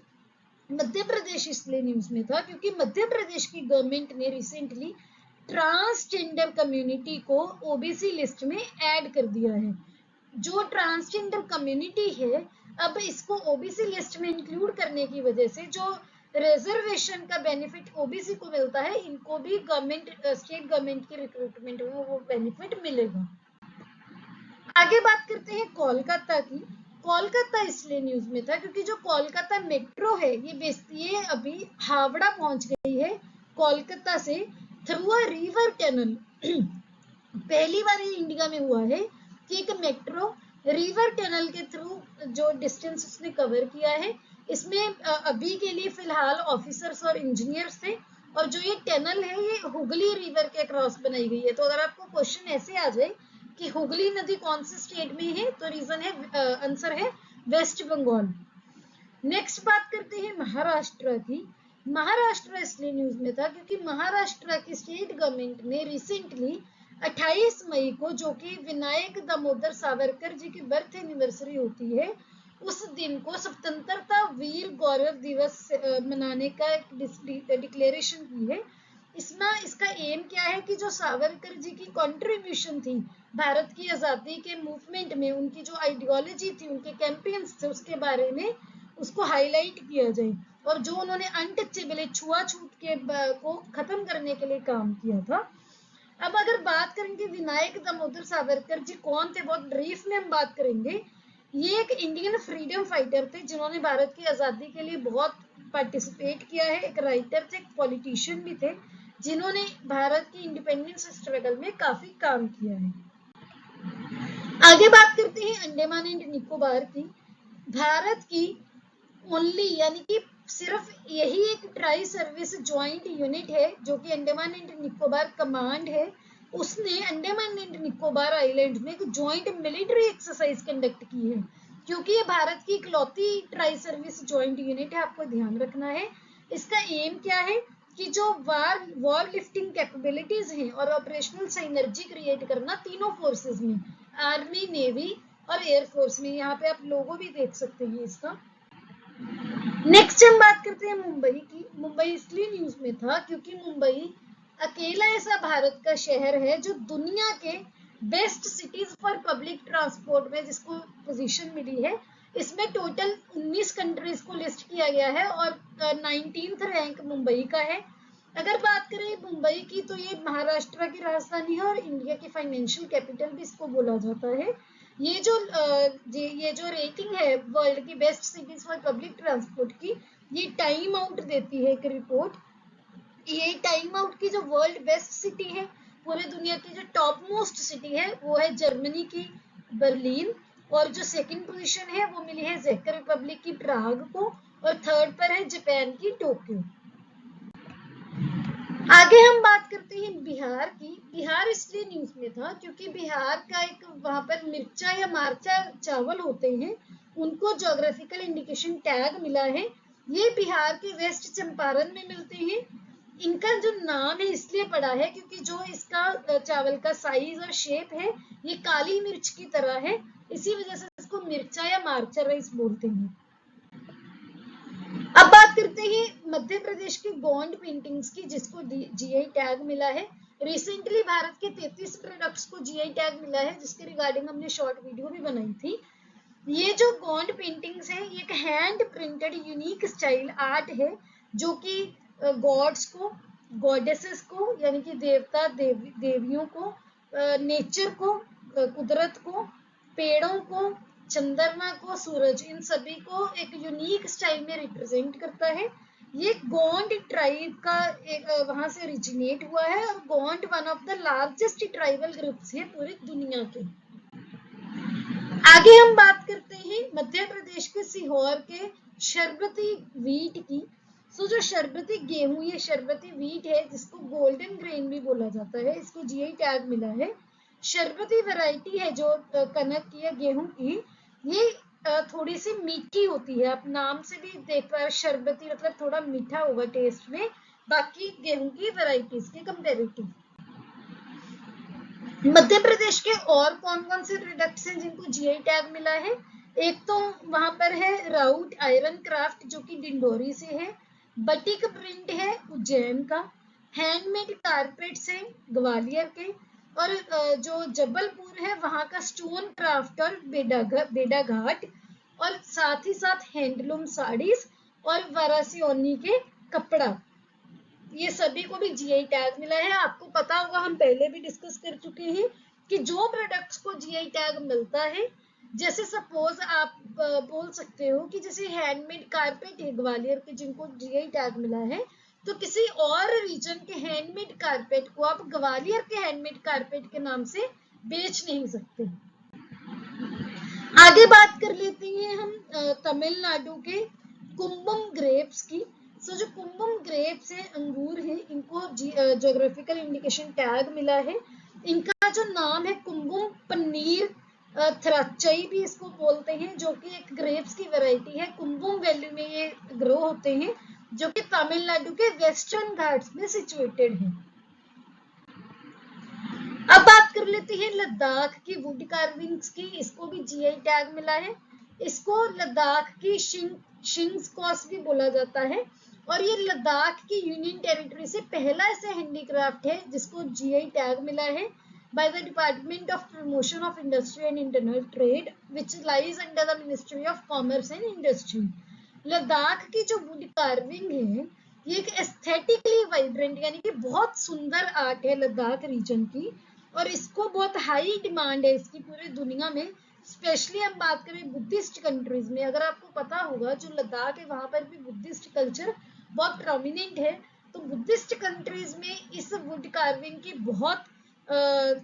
मध्य प्रदेश इसलिए न्यूज में था क्योंकि मध्य प्रदेश की गवर्नमेंट ने रिसेंटली ट्रांसजेंडर कम्युनिटी को ओबीसी लिस्ट में ऐड कर दिया है। जो ट्रांसजेंडर कम्युनिटी है, अब इसको ओबीसी लिस्ट में इंक्लूड करने की वजह से जो रिजर्वेशन का बेनिफिट ओबीसी को मिलता है, इनको भी गवर्नमेंट स्टेट गवर्नमेंट की रिक्रूटमेंट में वो बेनिफिट मिलेगा। आगे बात करते हैं कोलकाता की। कोलकाता इसलिए न्यूज में था क्योंकि जो कोलकाता मेट्रो है ये अभी हावड़ा पहुंच गई है कोलकाता से थ्रू अ रिवर टनल। पहली बार ये इंडिया में हुआ है कि एक मेट्रो रिवर टनल के थ्रू जो डिस्टेंस उसने कवर किया है। इसमें अभी के लिए फिलहाल ऑफिसर्स और इंजीनियर्स थे और जो ये टनल है ये हुगली रिवर के क्रॉस बनाई गई है। तो अगर आपको क्वेश्चन ऐसे आ जाए कि हुगली नदी कौन से स्टेट में है, तो रीजन है आंसर है वेस्ट बंगाल। नेक्स्ट बात करते हैं महाराष्ट्र की। महाराष्ट्र इसलिए न्यूज में था क्योंकि महाराष्ट्र की स्टेट गवर्नमेंट ने रिसेंटली 28 मई को, जो कि विनायक दामोदर सावरकर जी की बर्थ एनिवर्सरी होती है, उस दिन को स्वतंत्रता वीर गौरव दिवस मनाने का डिक्लेरेशन की है। इसमें इसका एम क्या है कि जो सावरकर जी की कंट्रीब्यूशन थी भारत की आजादी के मूवमेंट में, उनकी जो आइडियोलॉजी थी, उनके कैंपेन्स थे, उसके बारे में उसको हाईलाइट किया जाए और जो उन्होंने अनटचेबल छुआछूत के को खत्म करने के लिए काम किया था। अब अगर बात करेंगे विनायक दामोदर सावरकर जी कौन थे, बहुत ब्रीफ में हम बात करेंगे। ये एक इंडियन फ्रीडम फाइटर थे जिन्होंने भारत की आजादी के लिए बहुत पार्टिसिपेट किया है। एक राइटर थे, एक पॉलिटिशियन भी थे जिन्होंने भारत की इंडिपेंडेंस स्ट्रगल में काफी काम किया है। आगे बात करते हैं अंडमान एंड निकोबार की। भारत की ओनली यानी कि सिर्फ यही एक ट्राई सर्विस ज्वाइंट यूनिट है जो कि अंडमान एंड निकोबार कमांड है, उसने अंडमान एंड निकोबार आइलैंड में एक ज्वाइंट मिलिट्री एक्सरसाइज कंडक्ट की है। क्योंकि ये भारत की इकलौती ट्राई सर्विस ज्वाइंट यूनिट है, आपको ध्यान रखना है। इसका एम क्या है कि जो वॉर लिफ्टिंग कैपेबिलिटीज हैं और ऑपरेशनल साइनर्जी क्रिएट करना तीनों फोर्सेस में, आर्मी, नेवी और एयरफोर्स में। यहाँ पे आप लोगो भी देख सकते हैं इसका। नेक्स्ट हम बात करते हैं मुंबई की। मुंबई इसलिए न्यूज में था क्योंकि मुंबई अकेला ऐसा भारत का शहर है जो दुनिया के best cities for public transport में जिसको पोजीशन मिली है। इसमें टोटल 19 कंट्रीज को लिस्ट किया गया है और 19th रैंक मुंबई का है। अगर बात करें मुंबई की तो ये महाराष्ट्र की राजधानी है और इंडिया की फाइनेंशियल कैपिटल भी इसको बोला जाता है। ये जो रेटिंग है वर्ल्ड की best cities for public transport की, ये टाइम आउट देती है एक रिपोर्ट। ये टाइम आउट की जो वर्ल्ड बेस्ट सिटी है, पूरे दुनिया की जो टॉप मोस्ट सिटी है, वो है जर्मनी की बर्लिन, और जो सेकंड पोजीशन है वो मिली है चेक रिपब्लिक की प्राग को, और थर्ड पर है जापान की टोक्यो। आगे हम बात करते हैं बिहार की। बिहार इसलिए न्यूज में था क्योंकि बिहार का एक वहां पर मिर्चा या मार्चा चावल होते हैं, उनको ज्योग्राफिकल इंडिकेशन टैग मिला है। ये बिहार के वेस्ट चंपारण में मिलते हैं। इनका जो नाम है इसलिए पड़ा है क्योंकि जो इसका चावल का साइज और शेप है ये काली मिर्च की तरह है, इसी वजह से इसको मिर्चा या मार्चा राइस बोलते हैं। अब बात करते हैं मध्य प्रदेश की गोंड पेंटिंग्स की जिसको जीआई टैग मिला है। रिसेंटली भारत के 33 प्रोडक्ट्स को जीआई टैग मिला है जिसके रिगार्डिंग हमने शॉर्ट वीडियो भी बनाई थी। ये जो गोंड पेंटिंग्स है, ये एक hand printed unique style art है जो कि गॉड्स को, गॉडेसेस को, यानी कि देवता देवियों को, नेचर को, कुदरत को, पेड़ों को, चंद्रमा को, सूरज, इन सभी को एक यूनिक स्टाइल में रिप्रेजेंट करता है। ये गोंड ट्राइब का एक वहां से ओरिजिनेट हुआ है और Gond one of the largest tribal groups है पूरी दुनिया के। आगे हम बात करते हैं मध्य प्रदेश के सीहोर के शरबती वीट की। जो शरबती गेहूं, ये शरबती वीट है जिसको गोल्डन ग्रेन भी बोला जाता है, इसको जीआई टैग मिला है। शरबती वैरायटी है जो कनक की या गेहूं की, ये थोड़ी सी मीठी होती है। आप नाम से भी देख पा रहे, शरबती मतलब थोड़ा मीठा होगा टेस्ट में, बाकी गेहूं की वैरायटीज के कंपेरेटिव। मध्य प्रदेश के और कौन कौन से प्रोडक्ट्स हैं जिनको जीआई टैग मिला है? एक तो वहां पर है राउट आयरन क्राफ्ट जो कि डिंडोरी से है, बटिक प्रिंट है उज्जैन का, हैंडमेड कारपेट्स हैं ग्वालियर के, और जो जबलपुर है वहां का स्टोन क्राफ्ट और बेड़ा घाट, और साथ ही साथ हैंडलूम साड़ीज और वारासियोनी के कपड़ा, ये सभी को भी जीआई टैग मिला है। आपको पता होगा, हम पहले भी डिस्कस कर चुके हैं कि जो प्रोडक्ट्स को जीआई टैग मिलता है, जैसे सपोज आप बोल सकते हो कि जैसे हैंडमेड कारपेट है ग्वालियर के जिनको जीआई टैग मिला है, तो किसी और रीजन के हैंडमेड कारपेट को आप ग्वालियर के हैंडमेड कारपेट के नाम से बेच नहीं सकते। आगे बात कर लेते हैं हम तमिलनाडु के कुंभम ग्रेप्स की। जो कुंभम ग्रेप्स है, अंगूर है, इनको ज्योग्राफिकल इंडिकेशन टैग मिला है। इनका जो नाम है कुंभम पनीर थ्राचई भी इसको बोलते हैं, जो कि एक ग्रेप्स की वैरायटी है। कुंभम वैली में ये ग्रो होते हैं जो कि तमिलनाडु के वेस्टर्न घाट्स में सिचुएटेड है। अब बात कर लेते हैं लद्दाख की वुड कार्विंग्स की। इसको भी जीआई टैग मिला है। इसको लद्दाख की शिंग्स कॉस भी बोला जाता है, और ये लद्दाख की यूनियन टेरिटरी से पहला ऐसा हैंडीक्राफ्ट है जिसको जीआई टैग मिला है by the Department of Promotion of Industry and Internal Trade, which lies under the Ministry of Commerce and Industry. Ladakh की जो वुड कार्विंग है, ये एक एस्थेटिकली वाइब्रेंट यानी कि बहुत सुंदर आर्ट है लद्दाख रीजन की, और इसको बहुत हाई डिमांड है इसकी पूरी दुनिया में। स्पेशली हम बात करें बुद्धिस्ट कंट्रीज में, अगर आपको पता होगा जो लद्दाख है वहां पर भी बुद्धिस्ट कल्चर बहुत प्रोमिनेंट है, तो बुद्धिस्ट कंट्रीज में इस वुड कार्विंग की बहुत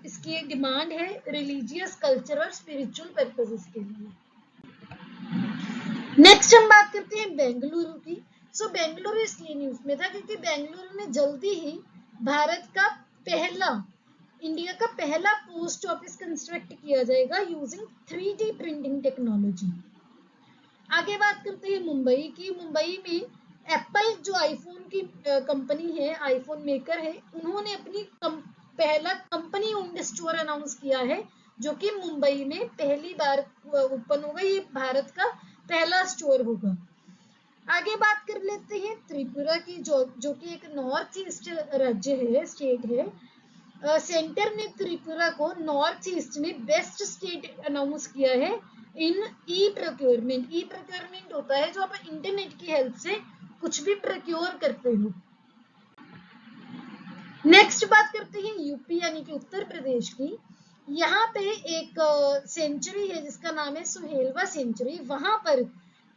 इसकी डिमांड है रिलीजियस कल्चर और स्पिरिचुअल पर्पसेस के लिए। नेक्स्ट हम बात करते हैं बेंगलुरु की। बेंगलुरु इसलिए न्यूज में था क्योंकि बेंगलुरु में जल्दी ही भारत का पहला, इंडिया का पहला पोस्ट ऑफिस कंस्ट्रक्ट किया जाएगा यूजिंग 3D प्रिंटिंग टेक्नोलॉजी। आगे बात करते हैं मुंबई की। मुंबई में एप्पल जो आईफोन की कंपनी है, आईफोन मेकर है, उन्होंने अपनी पहला कंपनी ओन्ड स्टोर अनाउंस किया है जो कि मुंबई में पहली बार ओपन होगा। ये भारत का पहला स्टोर होगा। आगे बात कर लेते हैं त्रिपुरा की, जो कि एक नॉर्थ ईस्ट राज्य है, स्टेट है। सेंटर ने त्रिपुरा को नॉर्थ ईस्ट में बेस्ट स्टेट अनाउंस किया है इन ई प्रोक्योरमेंट। ई प्रोक्योरमेंट होता है जो आप इंटरनेट की हेल्प से कुछ भी प्रोक्योर करते हो। नेक्स्ट बात करते हैं यूपी यानी कि उत्तर प्रदेश की। यहाँ पे एक सेंचुरी है जिसका नाम है सुहेलवा सेंचुरी। वहां पर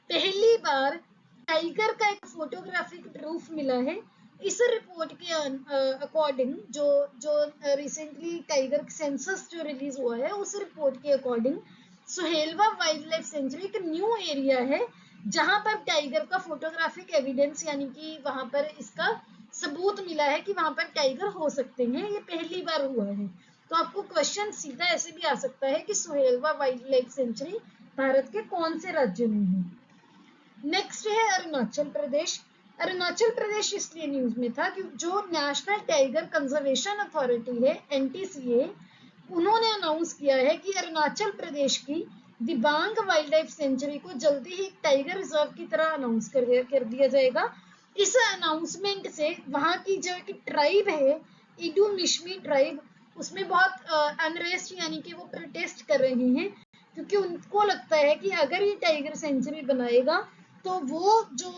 पहली बार टाइगर का एक फोटोग्राफिक प्रूफ मिला है। इस रिपोर्ट के अकॉर्डिंग जो रिसेंटली टाइगर सेंसस जो रिलीज हुआ है, उस रिपोर्ट के according Suhelwa wild life sanctuary एक न्यू एरिया है जहां पर टाइगर का फोटोग्राफिक एविडेंस यानी कि वहां पर इसका सबूत मिला है कि वहां पर टाइगर हो सकते हैं। ये पहली बार हुआ है। तो आपको क्वेश्चन सीधा ऐसे भी आ सकता है कि Suhelwa wild life sanctuary Bharat के कौन से राज्य में है। नेक्स्ट है अरुणाचल प्रदेश। अरुणाचल प्रदेश इसलिए न्यूज में था कि जो नेशनल टाइगर कंजर्वेशन अथॉरिटी है, NTCA, उन्होंने अनाउंस किया है कि अरुणाचल प्रदेश की दिबांग वाइल्ड लाइफ सेंचुरी को जल्दी ही टाइगर रिजर्व की तरह अनाउंस कर दिया जाएगा। इस अनाउंसमेंट से वहां की जो ट्राइब है, इडू मिशमी ट्राइब, उसमें बहुत अनरेस्ट यानी कि वो प्रोटेस्ट कर रहे हैं क्योंकि उनको लगता है कि अगर ये टाइगर सेंचुरी बनाएगा तो वो जो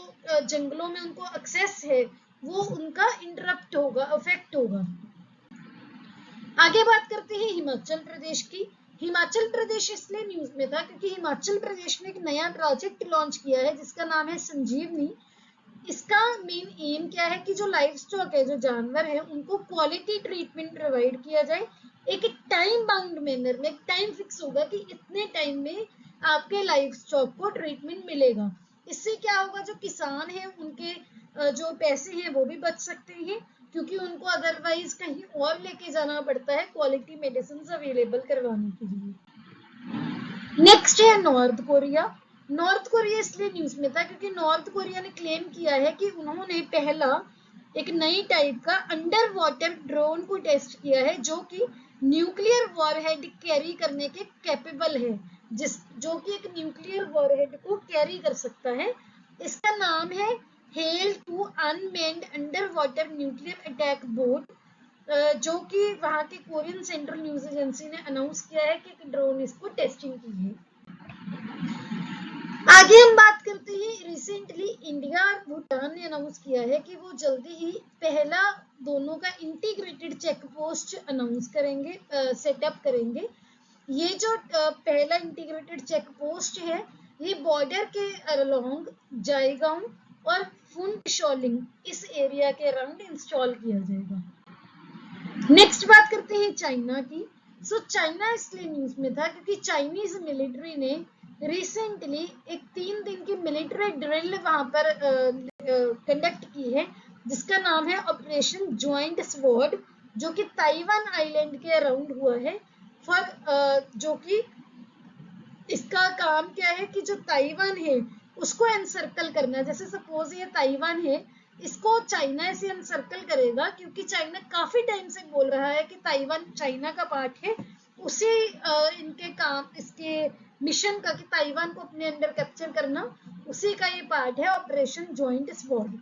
जंगलों में उनको एक्सेस है वो उनका इंटरप्ट होगा, अफेक्ट होगा। आगे बात करते हैं हिमाचल प्रदेश की। हिमाचल प्रदेश इसलिए न्यूज में था क्योंकि हिमाचल प्रदेश ने एक नया प्रोजेक्ट लॉन्च किया है जिसका नाम है संजीवनी। इसका मेन एम क्या है कि जो लाइफ स्टॉक है, जो जानवर है, उनको क्वालिटी ट्रीटमेंट प्रोवाइड किया जाए एक टाइम बाउंड मैनर में। एक टाइम फिक्स होगा कि इतने टाइम में आपके लाइफ स्टॉक को ट्रीटमेंट मिलेगा। इससे क्या होगा, जो किसान है उनके जो पैसे हैं वो भी बच सकते हैं क्योंकि उनको अदरवाइज कहीं और लेके जाना पड़ता है क्वालिटी मेडिसिन अवेलेबल करवाने के लिए। नेक्स्ट है नॉर्थ कोरिया। नॉर्थ कोरिया इसलिए न्यूज में था क्योंकि नॉर्थ कोरिया ने क्लेम किया है कि उन्होंने पहला एक नई टाइप का अंडर वाटर ड्रोन को टेस्ट किया है जो कि न्यूक्लियर वॉरहेड कैरी करने के कैपेबल है, जो कि एक न्यूक्लियर वॉरहेड को कैरी कर सकता है। इसका नाम है hello 2 unmanned under water nuclear attack boat, जो कि वहां के कोरियन सेंट्रल न्यूज एजेंसी ने अनाउंस किया है कि ड्रोन इसको टेस्टिंग की है। आगे हम बात करते हैं, रिसेंटली इंडिया और भूटान ने अनाउंस किया है कि वो जल्दी ही पहला दोनों का इंटीग्रेटेड चेक पोस्ट अनाउंस करेंगे, सेटअप करेंगे। ये जो पहला इंटीग्रेटेड चेक पोस्ट है ये बॉर्डर के अलोंग जाएगांव और फुनशोलिंग इस एरिया के अराउंड इंस्टॉल किया जाएगा। नेक्स्ट बात करते हैं चाइना की। सो चाइना इसलिए न्यूज में था क्योंकि चाइनीज मिलिट्री ने रिसेंटली एक 3 दिन की मिलिट्री ड्रिल वहां पर कंडक्ट की है जिसका नाम है ऑपरेशन ज्वाइंट स्वॉर्ड, जो कि ताइवान आइलैंड के अराउंड हुआ है। फॉर जो कि इसका काम क्या है कि जो ताइवान है उसको एनसर्कल करना। जैसे सपोज ये ताइवान है, इसको चाइना ऐसे एनसर्कल करेगा क्योंकि चाइना काफी टाइम से बोल रहा है कि ताइवान चाइना का पार्ट है। उसी इनके काम, इसके मिशन का कि ताइवान को अपने अंडर कैप्चर करना, उसी का ये पार्ट है ऑपरेशन ज्वाइंट स्वॉर्ड।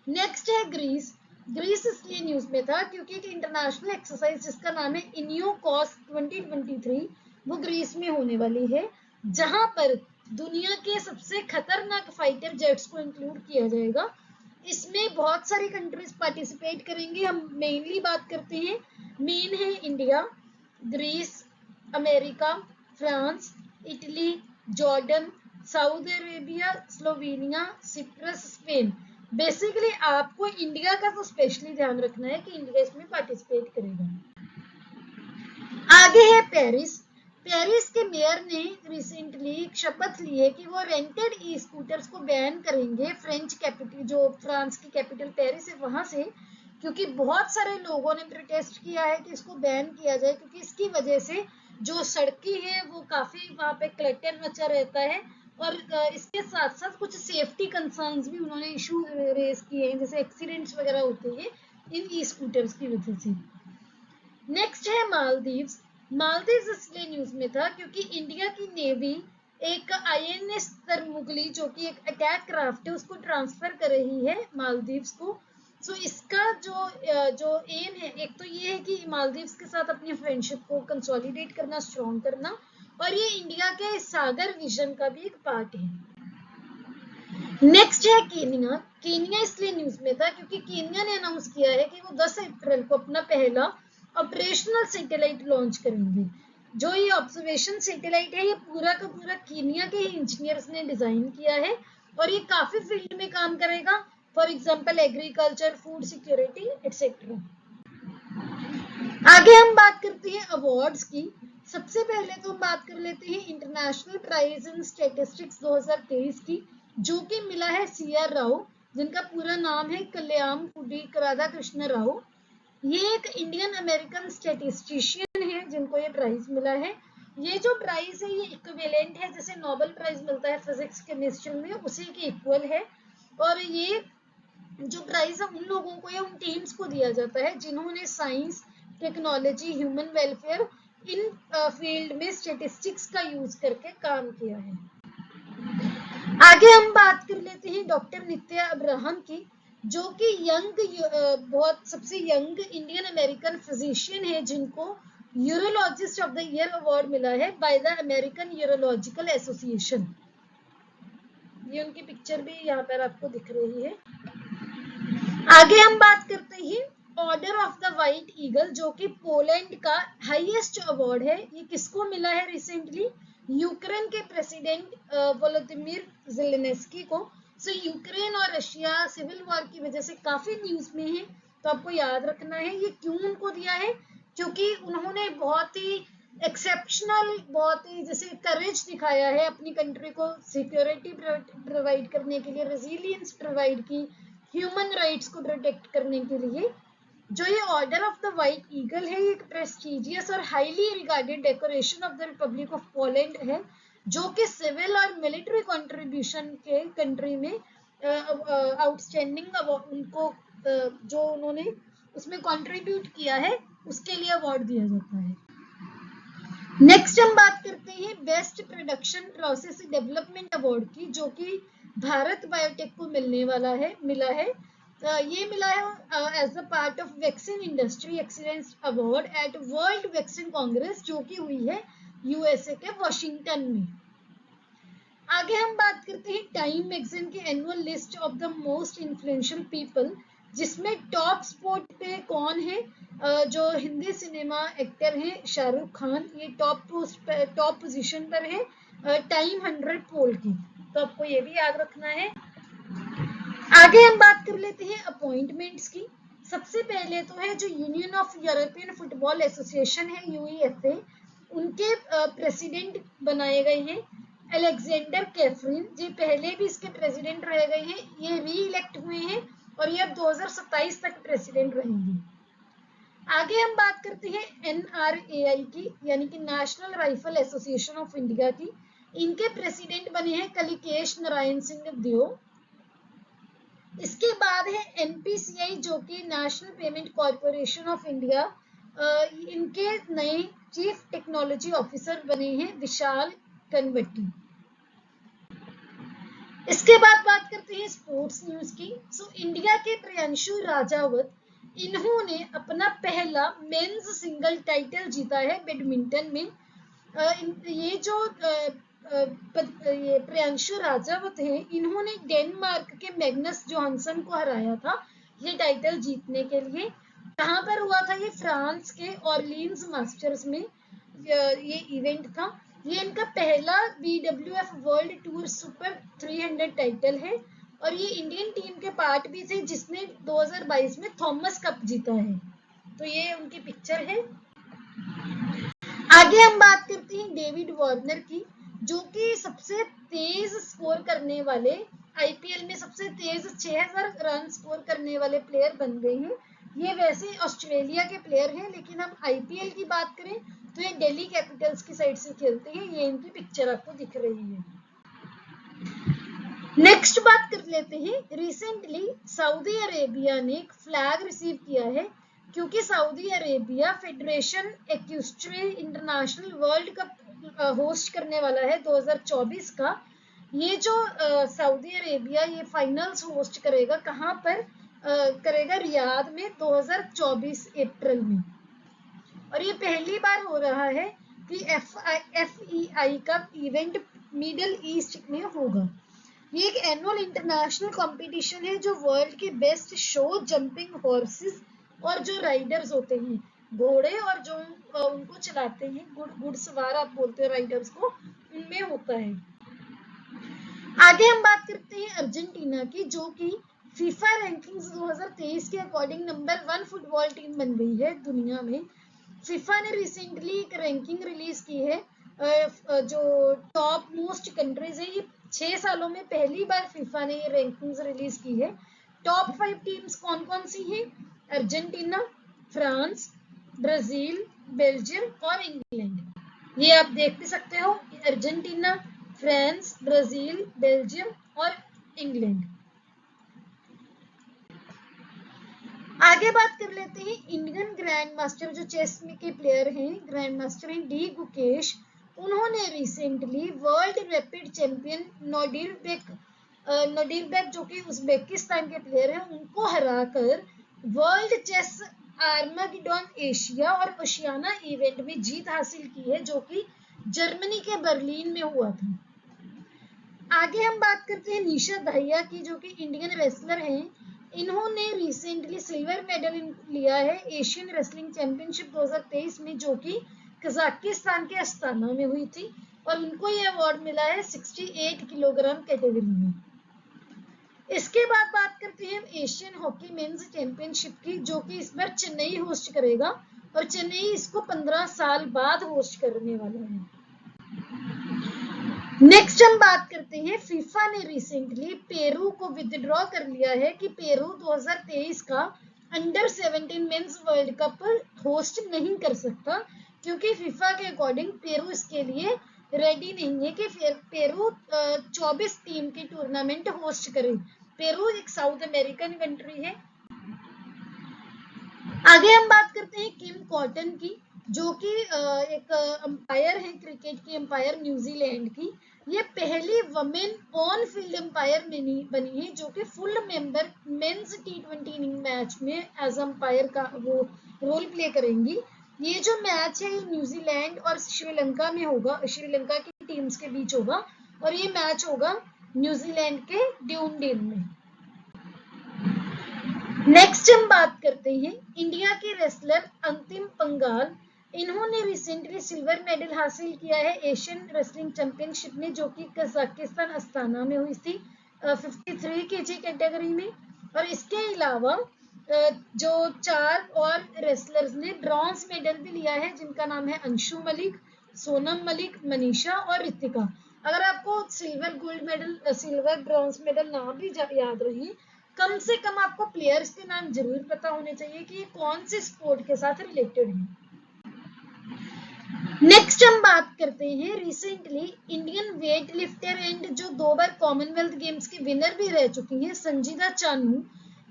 नेक्स्ट है ग्रीस। ग्रीस इसलिए न्यूज में था क्योंकि एक इंटरनेशनल एक्सरसाइज जिसका नाम है इनियोकॉस 2023 वो ग्रीस में होने वाली है, जहां पर दुनिया के सबसे खतरनाक फाइटर जेट्स को इंक्लूड किया जाएगा। इसमें बहुत सारी कंट्रीज पार्टिसिपेट करेंगे। हम मेनली बात करते हैं, मेन है India, Greece, America, France, Italy, Jordan, Saudi Arabia, Slovenia, Cyprus, Spain. Basically आपको इंडिया का तो स्पेशली ध्यान रखना है कि इंडिया इसमें पार्टिसिपेट करेगा। आगे है पेरिस। पेरिस के मेयर ने रिसेंटली शपथ ली है कि वो रेंटेड ई स्कूटर्स को बैन करेंगे फ्रेंच कैपिटल, जो फ्रांस की कैपिटल पेरिस है वहां से, क्योंकि बहुत सारे लोगों ने प्रोटेस्ट किया है कि इसको बैन किया जाए क्योंकि इसकी वजह से जो सड़कें हैं वो काफी वहां पे क्लटर मचा रहता है और इसके साथ साथ कुछ सेफ्टी कंसर्न्स भी उन्होंने इशू रेज किए हैं, जैसे एक्सीडेंट्स वगैरह होते हैं इन ई स्कूटर्स की वजह से। नेक्स्ट है मालदीव्स। मालदीव्स इसलिए न्यूज में था क्योंकि इंडिया की नेवी एक INS तरमुगली, जो कि एक अटैक क्राफ्ट है, उसको ट्रांसफर कर रही है मालदीव्स को। सो इसका जो एम है, एक तो ये है कि मालदीव्स के साथ अपनी फ्रेंडशिप को कंसोलिडेट करना, स्ट्रॉन्ग करना, और ये इंडिया के सागर विजन का भी एक पार्ट है। नेक्स्ट है केनिया। केनिया इसलिए न्यूज में था क्योंकि केनिया ने अनाउंस किया है कि वो 10 अप्रैल को अपना पहला ऑपरेशनल सैटेलाइट लॉन्च करेंगे। जो ये ऑब्जर्वेशन सैटेलाइट है ये पूरा का पूरा केनिया के ही इंजीनियर्स ने डिजाइन किया है और ये काफी फील्ड में काम करेगा, for example agriculture, food security etcetera. आगे हम बात करते हैं अवार्ड्स की। सबसे पहले तो हम बात कर लेते हैं इंटरनेशनल प्राइज इन स्टैटिस्टिक्स 2023 की, जो कि मिला है CR राव, जिनका पूरा नाम है कल्याण कुडी राधाकृष्ण राव। ये एक इंडियन अमेरिकन स्टैटिस्टिशियन है जिनको ये प्राइज मिला है। ये जो प्राइज है ये इक्विवेलेंट है जैसे नोबेल प्राइज मिलता है फिजिक्स केमिस्ट्री में, उसी के इक्वल है। और ये जो प्राइज है उन लोगों को या उन टीम्स को दिया जाता है जिन्होंने साइंस, टेक्नोलॉजी, ह्यूमन वेलफेयर इन फील्ड में स्टैटिस्टिक्स का यूज करके काम किया है। आगे हम बात कर लेते हैं डॉक्टर नित्या अब्राहम की, जो कि यंग, बहुत सबसे यंग इंडियन अमेरिकन फिजिशियन है जिनको urologist of the year award मिला है by the American urological association. ये उनकी पिक्चर भी यहाँ पर आपको दिख रही है। आगे हम बात करते हैं order of the white eagle, जो कि पोलैंड का हाईएस्ट अवार्ड है। ये किसको मिला है रिसेंटली? यूक्रेन के प्रेसिडेंट वोलोदिमीर ज़ेलेंस्की को। सो यूक्रेन और रशिया सिविल वॉर की वजह से काफी न्यूज में है, तो आपको याद रखना है ये क्यों उनको दिया है, क्योंकि उन्होंने बहुत ही एक्सेप्शनल, बहुत ही जैसे करेज दिखाया है अपनी कंट्री को सिक्योरिटी प्रोवाइड करने के लिए, रेजिलियंस प्रोवाइड की, ह्यूमन राइट्स को प्रोटेक्ट करने के लिए। जो ये order of the white eagle है, ये एक प्रेस्टिजियस और highly regarded decoration of the Republic of Poland है, जो कि सिविल और मिलिट्री कंट्रीब्यूशन के कंट्री में आउटस्टैंडिंग उनको जो उन्होंने उसमें कंट्रीब्यूट किया है उसके लिए अवार्ड दिया जाता है। नेक्स्ट हम बात करते हैं best production process development award की, जो कि भारत बायोटेक को मिला है। ये मिला है as a part of vaccine industry excellence award at world vaccine congress, जो कि हुई है यूएसए के वॉशिंगटन में। आगे हम बात करते हैं टाइम मैगजीन की annual list of the most influential people, जिसमें टॉप स्पॉट पे कौन है? जो हिंदी सिनेमा एक्टर है शाहरुख खान, ये टॉप पोजीशन पर है टाइम 100 पोल की, तो आपको ये भी याद रखना है। आगे हम बात कर लेते हैं अपॉइंटमेंट्स की। सबसे पहले तो है जो union of European football association है यूईएफए, उनके प्रेसिडेंट बनाए गए हैं अलेक्जेंडर कैफरिन, जी पहले भी इसके प्रेसिडेंट रह गए हैं, ये री इलेक्ट हुए हैं और ये अब 2027 तक प्रेसिडेंट रहेंगे। आगे हम बात करते हैं एनआरएआई की, यानी कि national rifle association of India की। इनके प्रेसिडेंट बने हैं कलिकेश नारायण सिंह देव। इसके बाद है एनपीसीआई, जो कि national payment corporation of India, इनके नए चीफ टेक्नोलॉजी ऑफिसर बने हैं विशाल कनवट्टी। इसके बाद बात करते हैं स्पोर्ट्स न्यूज की। इंडिया के प्रियांशु राजावत, इन्होंने अपना पहला मेंस सिंगल टाइटल जीता है बैडमिंटन में। ये जो ये प्रियांशु राजावत है, इन्होंने डेनमार्क के मैग्नस जोहानसन को हराया था ये टाइटल जीतने के लिए। कहाँ पर हुआ था ये? फ्रांस के ऑर्लिन्स मास्टर्स में ये इवेंट था। ये इनका पहला BWF world tour super 300 title है और ये इंडियन टीम के पार्ट भी थे जिसने 2022 में थॉमस कप जीता है, तो ये उनकी पिक्चर है। आगे हम बात करते हैं डेविड वार्नर की, जो कि सबसे तेज स्कोर करने वाले, आईपीएल में सबसे तेज 6000 रन स्कोर करने वाले प्लेयर बन गए हैं। ये वैसे ऑस्ट्रेलिया के प्लेयर हैं, लेकिन हम आईपीएल की बात करें तो ये दिल्ली कैपिटल्स की साइड से खेलते हैं। ये इनकी पिक्चर आपको दिख रही है। नेक्स्ट बात कर लेते हैं, रिसेंटली सऊदी अरेबिया ने एक फ्लैग रिसीव किया है, क्योंकि Saudi Arabia federation equestrian international world cup host करने वाला है 2024 का। ये जो सऊदी अरेबिया ये फाइनल्स होस्ट करेगा, कहाँ पर करेगा? रियाद में 2024 अप्रैल में, और ये पहली बार हो रहा है कि FEI का इवेंट मिडिल ईस्ट में होगा। ये एक एनुअल इंटरनेशनल कंपटीशन है जो वर्ल्ड के बेस्ट शो जंपिंग हॉर्सेस और जो राइडर्स होते हैं घोड़े और जो उनको चलाते हैं घुड़सवार आप बोलते हो राइडर्स को, उनमें होता है। आगे हम बात करते हैं अर्जेंटीना की, जो कि फीफा रैंकिंग्स 2023 के अकॉर्डिंग नंबर 1 फुटबॉल टीम बन गई है दुनिया में। फीफा ने रिसेंटली एक रैंकिंग रिलीज की है जो टॉप मोस्ट कंट्रीज है। ये 6 सालों में पहली बार फीफा ने ये रैंकिंग्स रिलीज की है। टॉप 5 टीम्स कौन कौन सी हैं? अर्जेंटीना, फ्रांस, ब्राजील, बेल्जियम और इंग्लैंड। ये आप देख भी सकते हो, अर्जेंटीना, फ्रांस, ब्राजील, बेल्जियम और इंग्लैंड। आगे बात कर लेते हैं इंडियन ग्रैंड मास्टर जो चेस में के प्लेयर हैं, ग्रैंड मास्टर हैं डी गुकेश। उन्होंने recently world rapid champion Nodirbek जो कि उज्बेकिस्तान के प्लेयर हैं, उनको हराकर वर्ल्ड चेस आर्मागेडॉन एशिया और ओशियाना इवेंट में जीत हासिल की है, जो कि जर्मनी के बर्लिन में हुआ था। आगे हम बात करते हैं निशा दहिया की, जो कि इंडियन रेसलर हैं। इन्होंने रिसेंटली सिल्वर मेडल लिया है एशियन रेसलिंग चैंपियनशिप 2023 में, जो कि कजाकिस्तान के अस्ताना में हुई थी, और उनको ये अवार्ड मिला है 68 किलोग्राम कैटेगरी में। इसके बाद बात करते हैं एशियन हॉकी मेंस चैंपियनशिप की, जो कि इस बार चेन्नई होस्ट करेगा, और चेन्नई इसको 15 साल बाद होस्ट करने वाला है। नेक्स्ट हम बात करते हैं फीफा ने रिसेंटली पेरू को विदड्रॉ कर लिया है कि पेरू 2023 का under 17 mains world cup host नहीं कर सकता, क्योंकि फीफा के अकॉर्डिंग पेरू इसके लिए रेडी नहीं है कि पेरू 24 टीम की टूर्नामेंट होस्ट करे। पेरू एक साउथ अमेरिकन कंट्री है। आगे हम बात करते हैं किम कॉटन की, जो कि एक अंपायर है, क्रिकेट की अंपायर न्यूजीलैंड की। ये पहली वमेन ऑन फील्ड अंपायर बनी है, जो कि full member men's T20 inning match में एज अंपायर का वो रोल प्ले करेंगी। ये जो मैच है न्यूजीलैंड और श्रीलंका में होगा, श्रीलंका की टीम्स के बीच होगा, और ये मैच होगा न्यूजीलैंड के ड्यूनडेन में। नेक्स्ट हम बात करते हैं इंडिया के रेसलर अंतिम पंगाल। इन्होंने रिसेंटली सिल्वर मेडल हासिल किया है एशियन रेसलिंग चैंपियनशिप में, जो कि कजाकिस्तान अस्ताना में हुई थी 53 kg कैटेगरी में। और इसके अलावा जो 4 और रेसलर्स ने ब्रॉन्ज मेडल भी लिया है, जिनका नाम है अंशु मलिक, सोनम मलिक, मनीषा और रितिका। अगर आपको silver gold medal, silver bronze medal ना भी याद रही, कम से कम आपको प्लेयर्स के नाम जरूर पता होने चाहिए कि ये कौन से स्पोर्ट के साथ रिलेटेड है। नेक्स्ट हम बात करते हैं recently Indian weight lifter and जो 2 बार कॉमनवेल्थ गेम्स की विनर भी रह चुकी हैं, संजीदा चानू।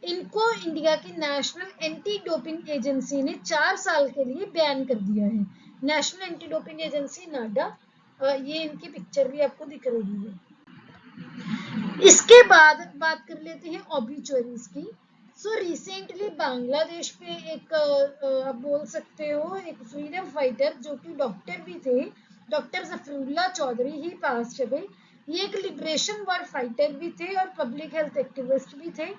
इनको इंडिया की नेशनल एंटी डोपिंग एजेंसी ने 4 साल के लिए बैन कर दिया है। नेशनल एंटी डोपिंग एजेंसी नाडा, ये इनकी पिक्चर भी आपको दिख रही है। इसके बाद बात कर लेते हैं ऑब्ituaries की। सो रिसेंटली बांग्लादेश पे एक आप बोल सकते हो एक फ्रीडम फाइटर, जो कि डॉक्टर भी थे, डॉक्टर जफरुल्लाह चौधरी ही पास गए। ये एक लिबरेशन वॉर फाइटर भी थे और पब्लिक हेल्थ एक्टिविस्ट भी थे।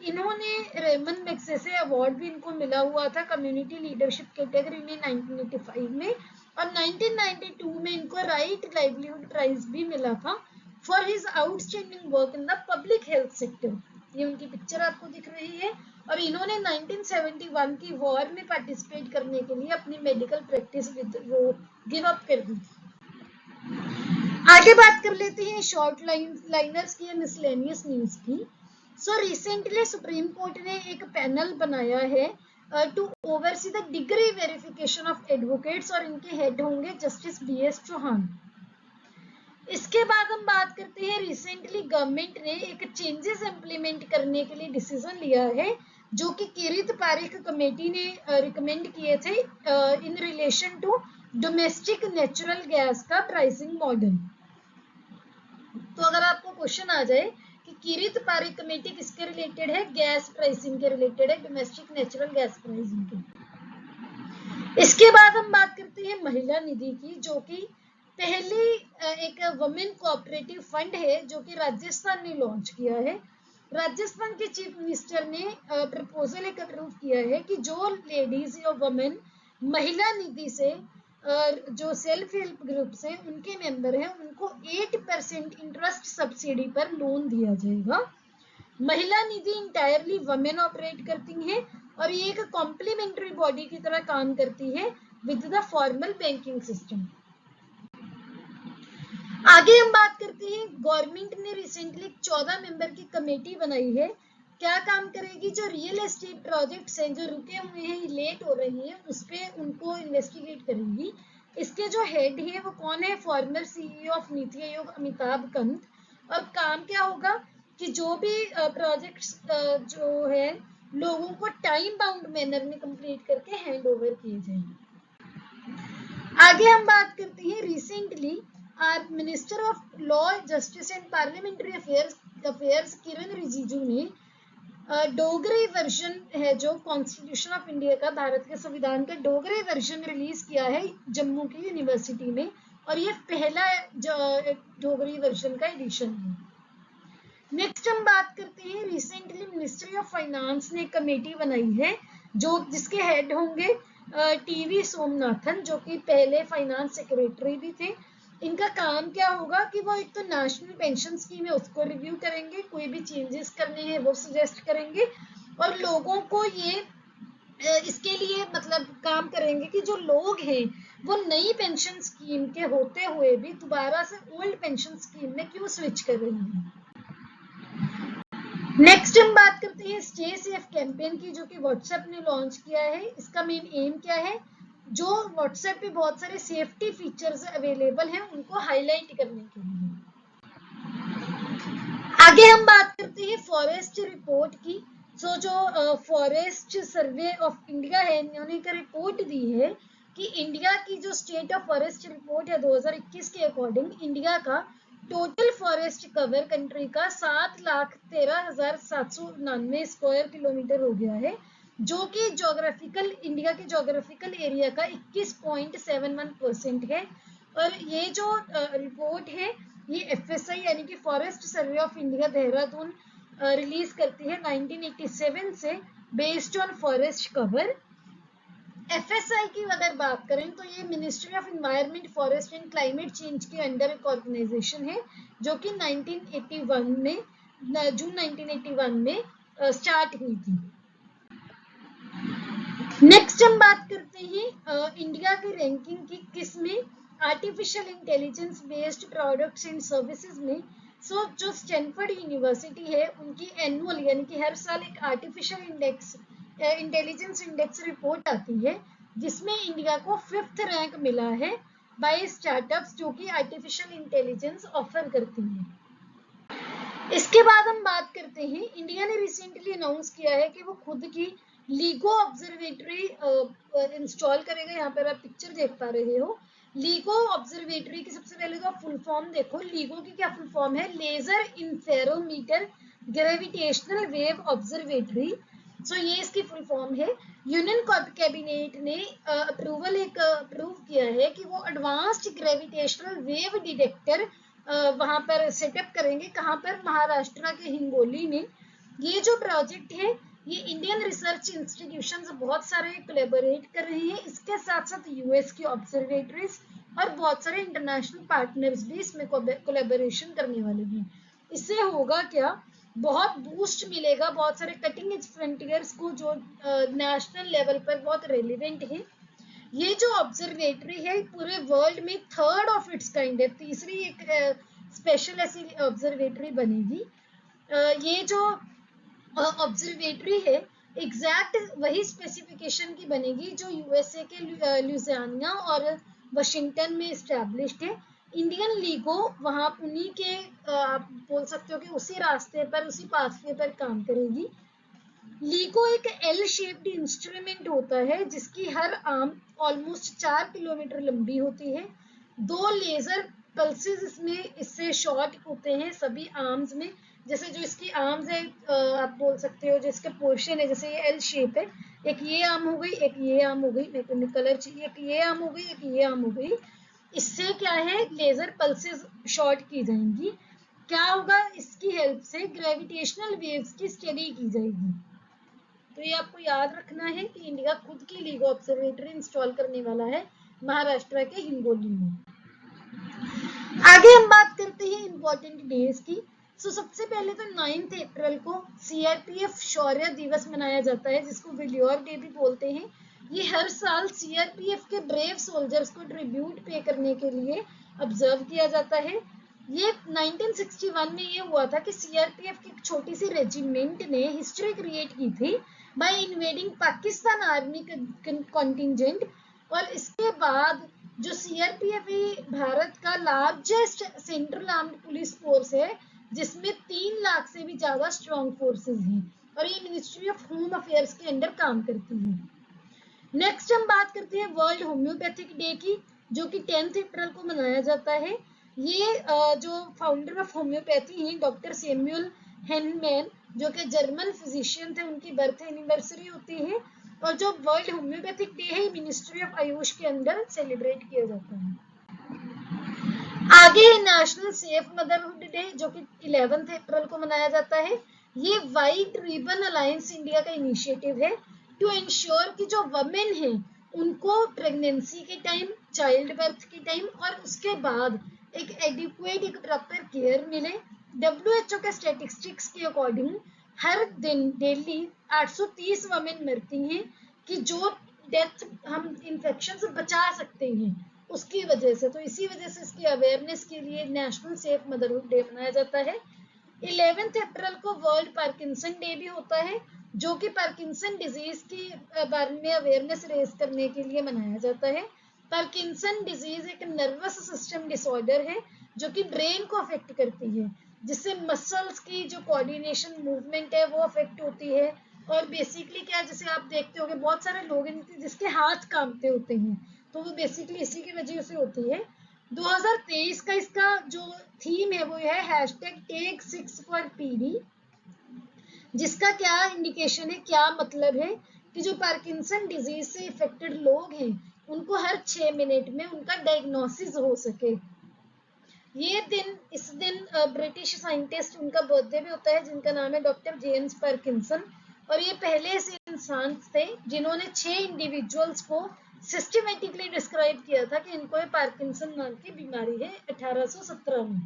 इन्होंने रेमन मैग्सेसे अवार्ड भी इनको मिला हुआ था कम्युनिटी लीडरशिप कैटेगरी में 1985 में, और 1992 में इनको राइट लाइवलीहुड प्राइज भी मिला था for his outstanding work in the public health sector. ये उनकी पिक्चर आपको दिख रही है, और इन्होंने 1971 की वॉर में पार्टिसिपेट करने के लिए अपनी मेडिकल प्रैक्टिस वो गिव अप कर दी। आगे बात कर लेते हैं शॉर्ट लाइनर्स की या मिसलेनियस न्यूज की। सो रिसेंटली सुप्रीम कोर्ट ने एक पैनल बनाया है to oversee the degree verification of advocates, और इनके हेड होंगे जस्टिस BS चौहान। इसके बाद हम बात करते हैं रिसेंटली गवर्नमेंट ने एक चेंजेस इंप्लीमेंट करने के लिए डिसीजन लिया है, जो कि किरित पारिक कमेटी ने रिकमेंड किए थे in relation to domestic natural gas का प्राइसिंग मॉडल। तो अगर आपको क्वेश्चन आ जाए कि किरित पारिक कमेटी किसके रिलेटेड है, गैस प्राइसिंग के रिलेटेड है, डोमेस्टिक नेचुरल गैस प्राइसिंग के। इसके बाद हम बात करते हैं महिला निधि की, जो कि पहली एक वुमेन कोऑपरेटिव फंड है, जो कि राजस्थान ने लॉन्च किया है। राजस्थान के चीफ मिनिस्टर ने प्रपोजल एक अप्रूव किया है कि जो लेडीज या वुमेन महिला निधि से जो सेल्फ हेल्प ग्रुप्स हैं उनके मेंबर हैं, उनको 8% इंटरेस्ट सब्सिडी पर लोन दिया जाएगा। महिला निधि इंटायरली वुमेन ऑपरेट करती हैं, और ये एक कॉम्प्लीमेंट्री बॉडी की तरह काम करती है with the formal banking system. आगे हम बात करते हैं गवर्नमेंट ने रिसेंटली 14 मेंबर की कमेटी बनाई है। क्या काम करेगी, जो रियल एस्टेट प्रोजेक्ट्स हैं जो रुके हुए हैं, लेट हो रही हैं, उस पर उनको इन्वेस्टिगेट करेगी। इसके जो हेड है वो कौन है, farmer CEO of NITI Aayog Amitabh Kant. और काम क्या होगा कि जो भी प्रोजेक्ट्स जो है लोगों को टाइम बाउंड मैनर में कंप्लीट करके हैंड ओवर किए जाएंगे। आगे हम बात करते हैं recently minister of law, justice and parliamentary affairs Kiren Rijiju ने डोगरी वर्जन है जो कॉन्स्टिट्यूशन ऑफ इंडिया का, भारत के संविधान का डोगरी वर्जन रिलीज किया है जम्मू की यूनिवर्सिटी में, और ये पहला डोगरी वर्जन का एडिशन है। नेक्स्ट हम बात करते हैं, रिसेंटली मिनिस्ट्री ऑफ फाइनेंस ने कमेटी बनाई है जो जिसके हेड होंगे टीवी सोमनाथन, जो कि पहले फाइनेंस सेक्रेटरी भी थे। इनका काम क्या होगा कि वो एक तो नेशनल पेंशन स्कीम है उसको रिव्यू करेंगे, कोई भी चेंजेस करने हैं वो सजेस्ट करेंगे, और लोगों को ये इसके लिए मतलब काम करेंगे कि जो लोग हैं वो नई पेंशन स्कीम के होते हुए भी दोबारा से ओल्ड पेंशन स्कीम में क्यों स्विच कर रहे हैं। नेक्स्ट हम बात करते हैं स्टे सेफ कैंपेन की, जो कि व्हाट्सएप ने लॉन्च किया है। इसका मेन एम क्या है, जो व्हाट्सएप पे बहुत सारे सेफ्टी फीचर्स अवेलेबल हैं उनको हाईलाइट करने के लिए। आगे हम बात करते हैं फॉरेस्ट रिपोर्ट की। सो जो फॉरेस्ट सर्वे ऑफ इंडिया है, इन्होंने एक रिपोर्ट दी है कि इंडिया की जो स्टेट ऑफ फॉरेस्ट रिपोर्ट है 2021 के अकॉर्डिंग इंडिया का टोटल फॉरेस्ट कवर कंट्री का 7,13,799 स्क्वायर किलोमीटर हो गया है, जो कि जोग्राफिकल इंडिया के जोग्राफिकल एरिया का 21.71% है। और ये जो रिपोर्ट है ये एफएसआई यानी कि forest survey of India Dehradun release करती है 1987 से, based on forest cover. FSI की अगर बात करें तो ये ministry of environment, forest and climate change के अंडर एक ऑर्गेनाइजेशन है जो कि 1981 में जून 1981 में स्टार्ट हुई थी। नेक्स्ट हम बात करते हैं इंडिया की रैंकिंग की किसमें, artificial intelligence based products and services में। सो जो स्टैनफोर्ड यूनिवर्सिटी है उनकी एनुअल यानी कि हर साल एक आर्टिफिशियल इंटेलिजेंस इंडेक्स रिपोर्ट आती है जिसमें इंडिया को 5th रैंक मिला है बाय स्टार्टअप्स जो कि आर्टिफिशियल इंटेलिजेंस ऑफर करती है। इसके बाद हम बात करते हैं, इंडिया ने रिसेंटली अनाउंस किया है कि वो खुद की लीगो ऑब्जर्वेटरी इंस्टॉल करेगा। यहाँ पर आप पिक्चर देख पा रहे हो लीगो ऑब्जर्वेटरी की। सबसे पहले तो आप फुल फॉर्म देखो, लीगो की क्या फुल फॉर्म है, लेजर इंफेरोमीटर ग्रेविटेशनल वेव ऑब्जर्वेटरी। सो ये इसकी फुल फॉर्म है। यूनियन कैबिनेट ने अप्रूव किया है कि वो एडवांस्ड ग्रेविटेशनल वेव डिटेक्टर वहां पर सेटअप करेंगे। कहाँ पर, महाराष्ट्र के हिंगोली में। ये जो प्रोजेक्ट है ये इंडियन रिसर्च इंस्टीट्यूशंस बहुत सारे कोलैबोरेट कर रहे हैं, इसके साथ साथ यूएस की ऑब्जर्वेटरीज और बहुत सारे इंटरनेशनल पार्टनर्स भी इसमें कोलैबोरेशन करने वाले हैं। इससे होगा क्या, बहुत बूस्ट मिलेगा बहुत सारे कटिंग एज फ्रंटियर्स को जो नेशनल लेवल पर बहुत रेलिवेंट है। ये जो ऑब्जर्वेटरी है पूरे वर्ल्ड में 3rd ऑफ इट्स काइंड है, तीसरी एक स्पेशल ऐसी ऑब्जर्वेटरी बनेगी। ये जो ऑब्जर्वेटरी है एग्जैक्ट वही स्पेसिफिकेशन की बनेगी जो यूएसए के लुजियाना और वाशिंगटन में एस्टैब्लिश्ड है। इंडियन लीगो वहां उन्हीं के आप बोल सकते हो कि उसी रास्ते पर उसी पाथवे पर काम करेगी। लीगो एक एल शेप्ड इंस्ट्रूमेंट होता है जिसकी हर आर्म ऑलमोस्ट 4 किलोमीटर लंबी होती है। 2 लेजर पल्सेस इसमें इससे शॉट होते हैं सभी आर्म्स में। जैसे जो इसकी आर्म्स है आप बोल सकते हो, जिसके पोर्शन है जैसे ये एल शेप है, एक ये आर्म हो गई, एक ये आर्म हो गई, मेरे को कलर चाहिए, एक ये आर्म हो गई, एक ये आर्म हो गई। इससे क्या है, लेजर पल्सेस शॉट की जाएंगी। क्या होगा, इसकी हेल्प से ग्रेविटेशनल वेव्स की स्टडी की जाएगी। तो ये आपको याद रखना है कि इंडिया खुद की लीगो ऑब्जर्वेटरी इंस्टॉल करने वाला है महाराष्ट्र के हिंगोली में। आगे हम बात करते हैं इंपॉर्टेंट डेज की। सबसे पहले तो 9 अप्रैल को सीआरपीएफ शौर्य दिवस मनाया जाता है जिसको विलियर डे भी बोलते हैं। ये हर साल सीआरपीएफ के ब्रेव सोल्जर्स को ट्रिब्यूट पे करने के लिए ऑब्जर्व किया जाता है। ये 1961 में ये हुआ था कि सीआरपीएफ की एक छोटी सी रेजिमेंट ने हिस्ट्री क्रिएट की थी by invading Pakistan army contingent. और इसके बाद जो सीआरपीएफ भारत का largest central armed police force है जिसमें 3 लाख से भी ज्यादा स्ट्रॉन्ग फोर्सेस हैं और ये मिनिस्ट्री ऑफ होम अफेयर्स के अंडर काम करती है। नेक्स्ट हम बात करते हैं वर्ल्ड होम्योपैथिक डे की, जो कि 10 अप्रैल को मनाया जाता है। ये जो फाउंडर ऑफ होम्योपैथी हैं डॉक्टर सैमुअल हैनमैन, जो कि जर्मन फिजिशियन थे, उनकी बर्थ एनिवर्सरी होती है। और जो वर्ल्ड होम्योपैथिक डे है, मिनिस्ट्री ऑफ आयुष के अंदर सेलिब्रेट किया जाता है। आगे नेशनल सेफ मदरहुड डे, जो कि 11 अप्रैल को मनाया जाता है। ये व्हाइट रिबन अलायंस इंडिया का इनिशिएटिव है टू इंश्योर कि जो वमेन है उनको प्रेगनेंसी के टाइम, चाइल्ड बर्थ के टाइम और उसके बाद एक एडिक्वेट, एक प्रॉपर केयर मिले। WHO के स्टैटिस्टिक्स के अकॉर्डिंग हर दिन डेली 830 वमेन मरती हैं कि जो डेथ हम इन्फेक्शन से बचा सकते हैं उसकी वजह से। तो इसी वजह से इसकी अवेयरनेस के लिए नेशनल सेफ मदरहुड डे मनाया जाता है। 11 अप्रैल को वर्ल्ड पार्किंसन डे भी होता है, जो कि पार्किंसन डिजीज के बारे में अवेयरनेस रेज करने के लिए मनाया जाता है। पार्किंसन डिजीज एक नर्वस सिस्टम डिसऑर्डर है जो कि ब्रेन को अफेक्ट करती है, जिससे मसल्स की जो कोऑर्डिनेशन मूवमेंट है वो अफेक्ट होती है। और बेसिकली क्या, जैसे आप देखते होंगे बहुत सारे लोग जिसके हाथ कांपते होते हैं, तो वो बेसिकली इसी की वजह से होती है। 2023 का इसका जो थीम है वो है #Take6 for PD, जिसका क्या इंडिकेशन है, क्या मतलब है कि जो पार्किंसन डिजीज से इफेक्टेड लोग हैं उनको हर 6 मिनट में उनका डायग्नोसिस हो सके। इस दिन ब्रिटिश साइंटिस्ट, उनका बर्थडे भी होता है, जिनका नाम है डॉक्टर जेम्स पार्किंसन। और ये पहले ऐसे इंसान थे जिन्होंने 6 इंडिविजुअल्स को सिस्टमेटिकली डिस्क्राइब किया था कि इनको ये पार्किंसन नाम की बीमारी है 1817 में।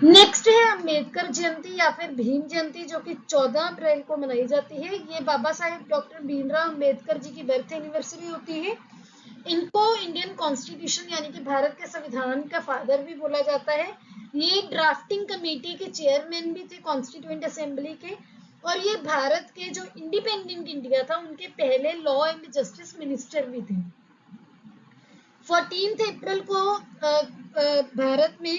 नेक्स्ट है अम्बेडकर जयंती या फिर भीम जयंती, जो कि 14 अप्रैल को मनाई जाती है। ये बाबा साहेब डॉक्टर भीमराव अम्बेडकर जी की बर्थ एनिवर्सरी होती है। इनको इंडियन कॉन्स्टिट्यूशन यानी कि भारत के संविधान का फादर भी बोला जाता है। ये ड्राफ्टिंग कमेटी के चेयरमैन भी थे कॉन्स्टिट्यूएंट असेंबली के। और ये भारत के जो इंडिपेंडेंट इंडिया था उनके पहले लॉ एंड जस्टिस मिनिस्टर भी थे। 14 अप्रैल को भारत में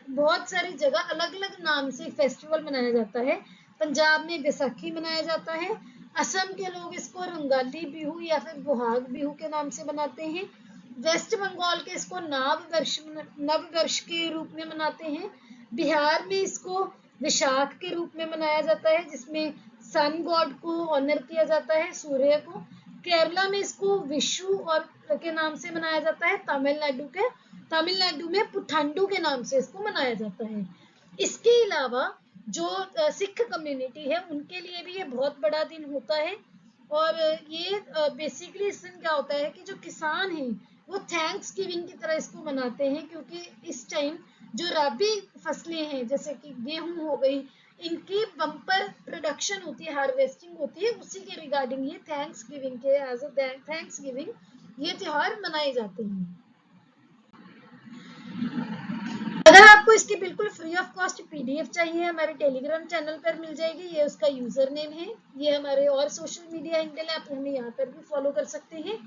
बहुत सारी जगह अलग अलग नाम से फेस्टिवल मनाया जाता है। पंजाब में बैसाखी मनाया जाता है। असम के लोग इसको रंगाली बिहू या फिर बोहाग बिहू के नाम से मनाते हैं। वेस्ट बंगाल के इसको नववर्ष के रूप में मनाते हैं। बिहार में इसको विशाख के रूप में मनाया जाता है, जिसमें सन गॉड को ऑनर किया जाता है, सूर्य को। केरला में इसको विशु और के नाम से मनाया जाता है। तमिलनाडु में पुथांडू के नाम से इसको मनाया जाता है। इसके अलावा जो सिख कम्युनिटी है उनके लिए भी ये बहुत बड़ा दिन होता है। और ये बेसिकली इस दिन क्या होता है कि जो किसान हैं वो थैंक्स गिविंग की तरह इसको मनाते हैं, क्योंकि इस टाइम जो रबी फसलें हैं जैसे कि गेहूं हो गई, इनकी बम्पर प्रोडक्शन होती है, हार्वेस्टिंग होती है, उसी के रिगार्डिंग ये थैंक्स गिविंग के एज अ थैंक्स गिविंग ये त्योहार मनाए जाते हैं। अगर आपको इसकी बिल्कुल फ्री ऑफ कॉस्ट PDF चाहिए, हमारे टेलीग्राम चैनल पर मिल जाएगी। ये उसका यूजर नेम है। ये हमारे और सोशल मीडिया हैंडल है, आप हमें यहाँ पर भी फॉलो कर सकते हैं।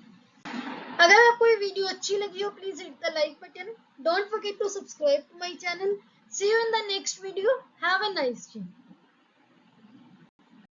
अगर आपको ये वीडियो अच्छी लगी हो, please hit the like button. Don't forget to subscribe to my channel. See you in the next video. Have a nice day.